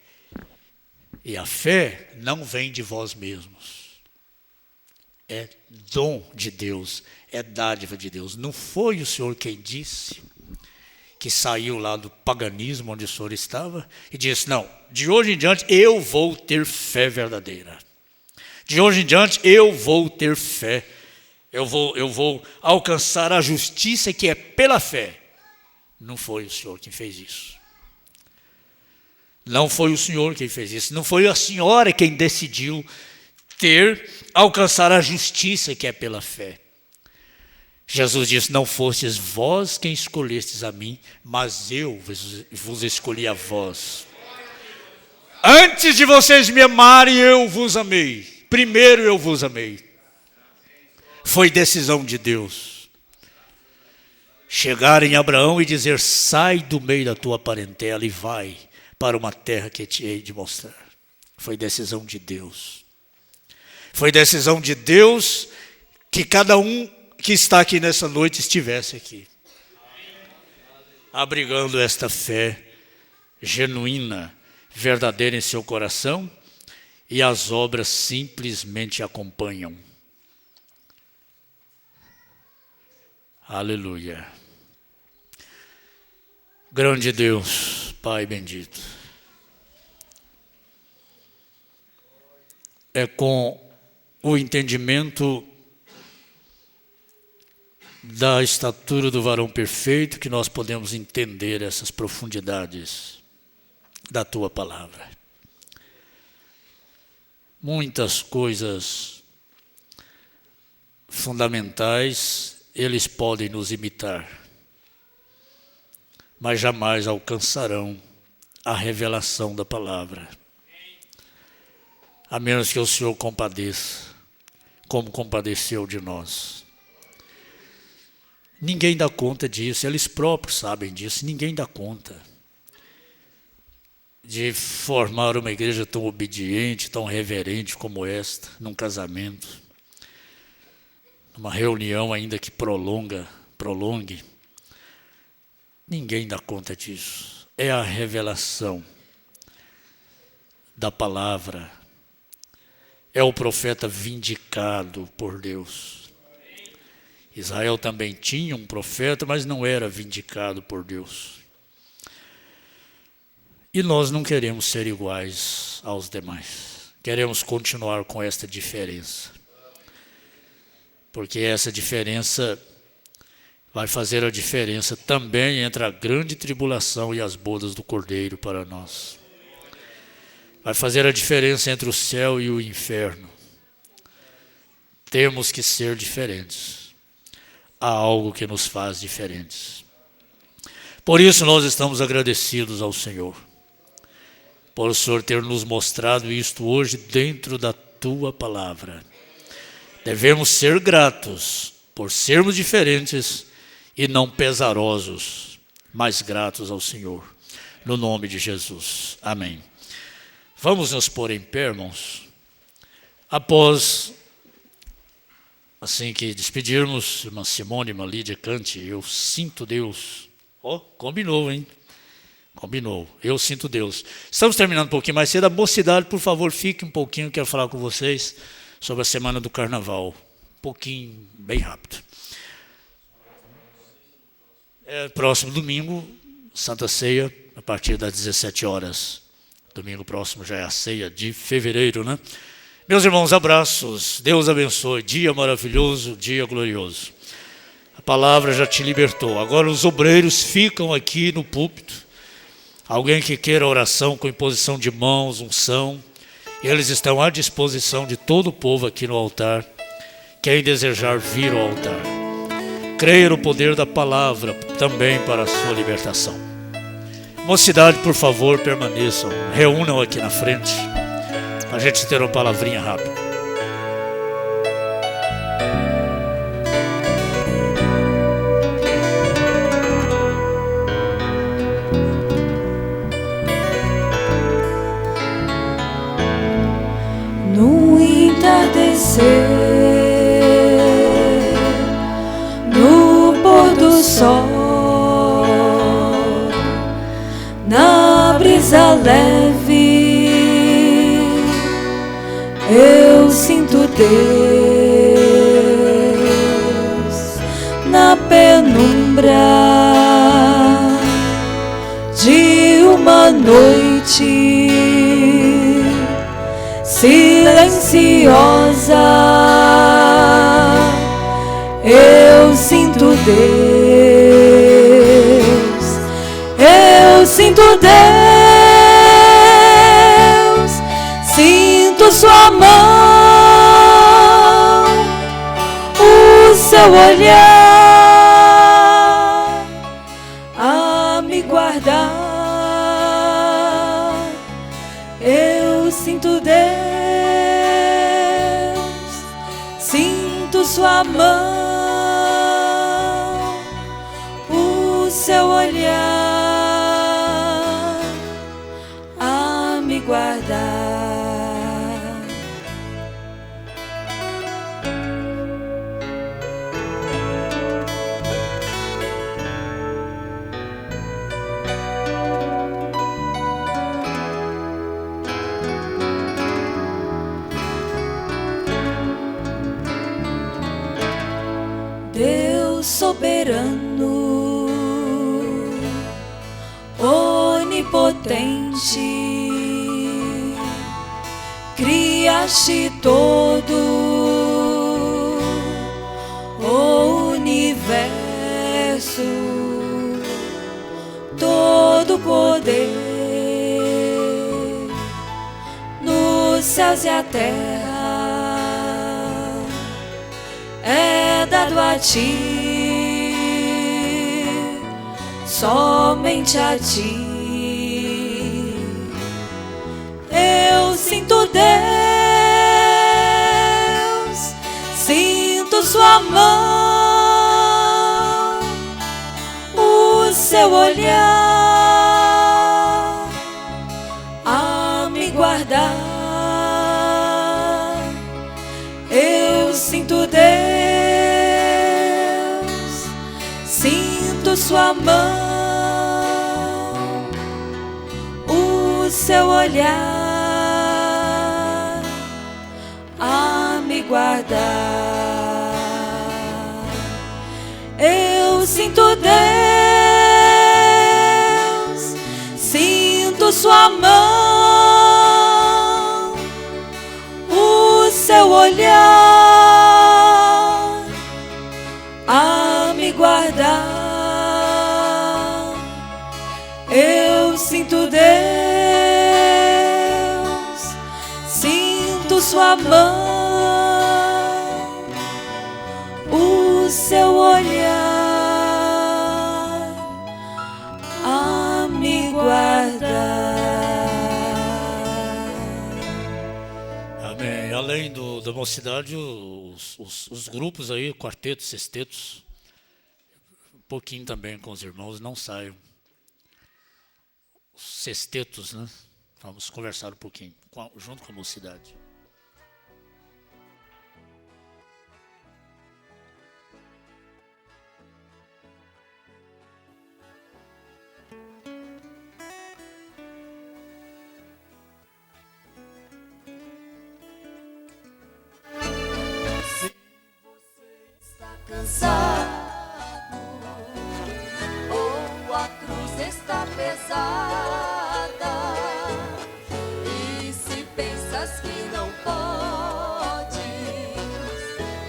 E a fé não vem de vós mesmos. É dom de Deus, é dádiva de Deus. Não foi o Senhor quem disse, que saiu lá do paganismo onde o Senhor estava e disse, não, de hoje em diante eu vou ter fé verdadeira. De hoje em diante eu vou ter fé. Eu vou alcançar a justiça que é pela fé. Não foi o Senhor quem fez isso. Não foi o Senhor quem fez isso. Não foi a senhora quem decidiu alcançar a justiça que é pela fé. Jesus disse, não fostes vós quem escolhestes a mim, mas eu vos escolhi a vós. Antes de vocês me amarem, eu vos amei. Primeiro eu vos amei. Foi decisão de Deus. Chegar em Abraão e dizer, sai do meio da tua parentela e vai para uma terra que te hei de mostrar. Foi decisão de Deus. Foi decisão de Deus que cada um que está aqui nessa noite estivesse aqui. Abrigando esta fé genuína, verdadeira em seu coração, e as obras simplesmente acompanham. Aleluia. Grande Deus, Pai bendito. É com o entendimento da estatura do varão perfeito que nós podemos entender essas profundidades da Tua palavra. Muitas coisas fundamentais eles podem nos imitar, mas jamais alcançarão a revelação da palavra, a menos que o Senhor compadeça, como compadeceu de nós. Ninguém dá conta disso, eles próprios sabem disso, ninguém dá conta de formar uma igreja tão obediente, tão reverente como esta, num casamento, numa reunião ainda que prolongue. Ninguém dá conta disso. É a revelação da palavra. É o profeta vindicado por Deus. Israel também tinha um profeta, mas não era vindicado por Deus. E nós não queremos ser iguais aos demais. Queremos continuar com esta diferença. Porque essa diferença vai fazer a diferença também entre a grande tribulação e as bodas do Cordeiro para nós. Vai fazer a diferença entre o céu e o inferno. Temos que ser diferentes. Há algo que nos faz diferentes. Por isso nós estamos agradecidos ao Senhor. Por o Senhor ter nos mostrado isto hoje dentro da Tua palavra. Devemos ser gratos por sermos diferentes e não pesarosos, mas gratos ao Senhor. No nome de Jesus. Amém. Vamos nos pôr em pé, irmãos. Após, assim que despedirmos, irmã Simone, irmã Lídia, cante, eu sinto Deus. Combinou, hein? Combinou. Eu sinto Deus. Estamos terminando um pouquinho mais cedo. A mocidade, por favor, fique um pouquinho. Quero falar com vocês sobre a semana do carnaval. Um pouquinho, bem rápido. Próximo domingo, Santa Ceia, a partir das 17 horas. Domingo próximo já é a ceia de fevereiro, né? Meus irmãos, abraços. Deus abençoe. Dia maravilhoso, dia glorioso. A palavra já te libertou. Agora os obreiros ficam aqui no púlpito. Alguém que queira oração com imposição de mãos, unção, eles estão à disposição de todo o povo aqui no altar. Quem desejar vir ao altar, creia no poder da palavra também para a sua libertação. Mocidade, por favor, permaneçam, reúnam aqui na frente, a gente ter uma palavrinha rápida. Deus na penumbra de uma noite silenciosa. Eu sinto Deus, eu sinto Deus, sinto sua mão, o seu olhar a me guardar. Eu sinto Deus, sinto sua mão, o seu olhar a me guardar. Deus soberano, onipotente, criaste todo o universo, todo poder nos céus e a terra é dado a ti, somente a ti. Eu sinto Deus, sinto sua mão, o seu olhar a me guardar. Eu sinto Deus, sinto sua mão, o seu olhar a me guardar. Eu sinto Deus, sinto sua mão, o seu olhar a me guardar. Eu sinto Deus, sinto sua mão, o seu olhar a me guardar. Amém. Além da mocidade, os grupos aí, quartetos, sextetos, um pouquinho também com os irmãos, não saiam. Os sextetos, né? Vamos conversar um pouquinho, junto com a mocidade. Se você está cansado ou a cruz está pesada, e se pensas que não podes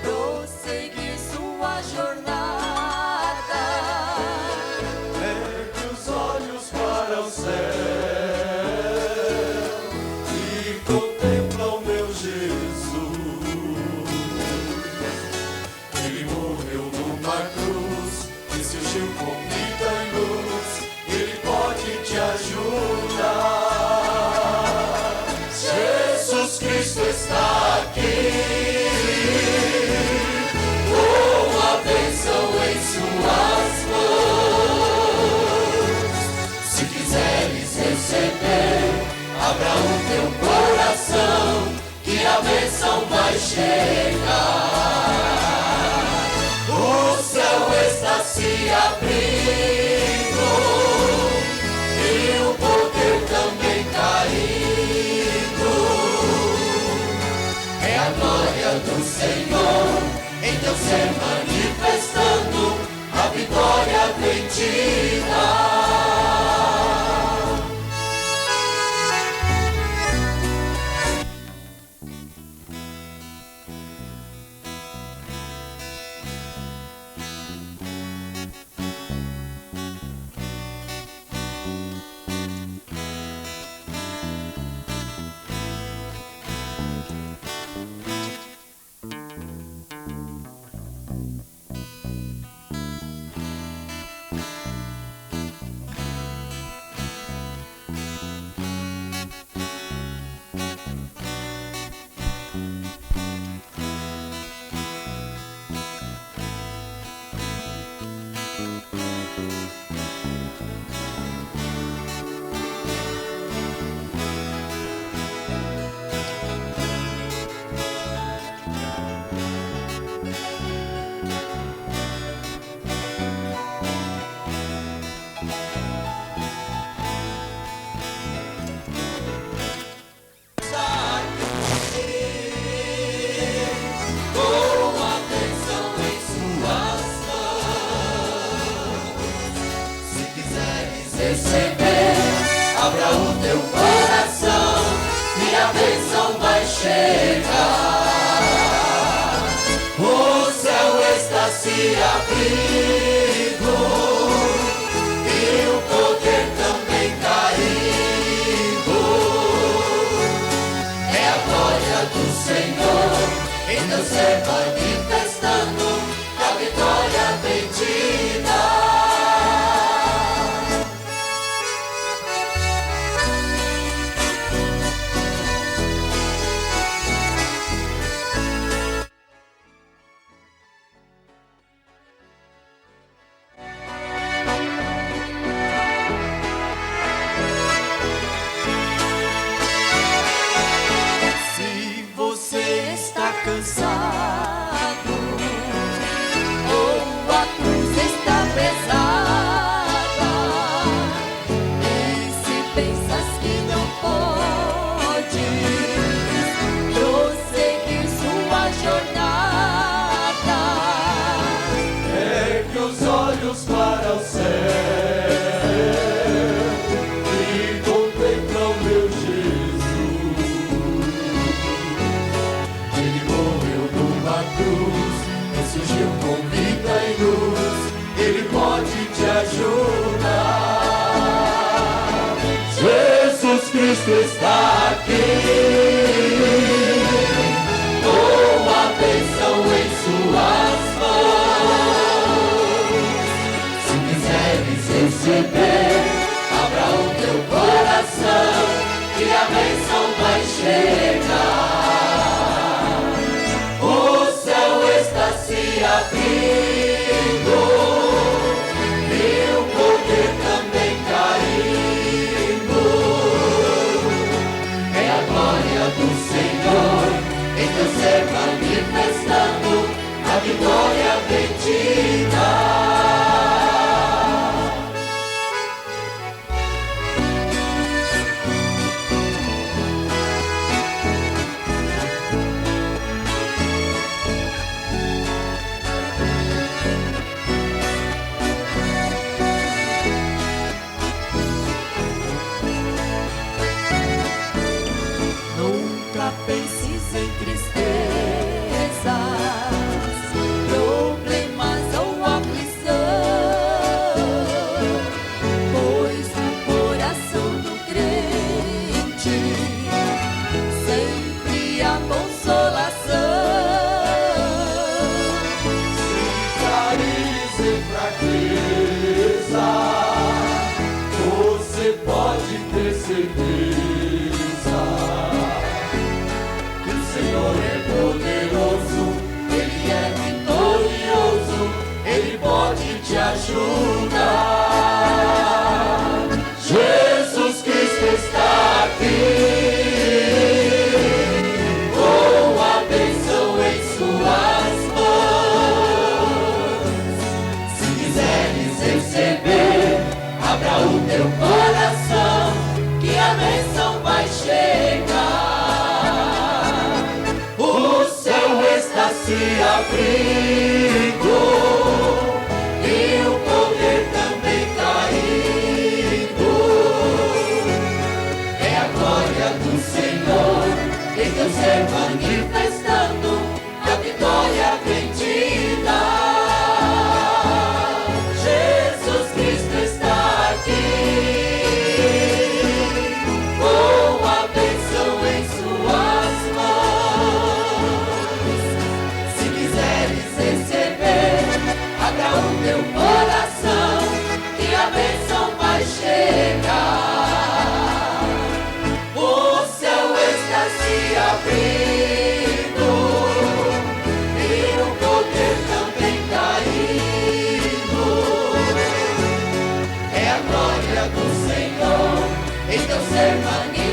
prosseguir sua jornada, ergue os olhos para o céu e contempla o meu Jesus. Ele morreu numa cruz e surgiu com vida e luz. Ele pode te ajudar. Jesus Cristo está aqui, com a bênção em suas mãos. Se quiseres receber, abra o teu coração, que a bênção vai chegar. O céu está se abrindo e o poder também caindo. É a glória ser manifestando a vitória vem te dar. Abra o teu coração e a bênção vai chegar. O céu está se abrindo e o poder também caindo. É a glória do Senhor em teu ser manifestando, a vitória vem te dar. Cansado, ou a cruz está pesada, e se pensas que não podes prosseguir sua jornada, ergue os olhos para o céu e contempla o meu Jesus. Cruz, ressurgiu com vida e luz, Ele pode te ajudar. Jesus Cristo está aqui, com a bênção em suas mãos. Se quiseres receber, abra o teu coração, que a bênção vai chegar. Se abrindo e o poder também caindo. É a glória do Senhor em teu ser manifestando, a vitória vem te dar. Penses em tristezas, problemas ou aflição, pois no coração do crente sempre há consolação. Se caís em fraqueza, você pode ter certeza. Senhor é poderoso, Ele é vitorioso, Ele pode te ajudar. Jesus Cristo está aqui, com a bênção em suas mãos. Se quiseres receber, abra o teu coração, que a bênção vai chegar. O céu está se abrindo em teu ser manifestado.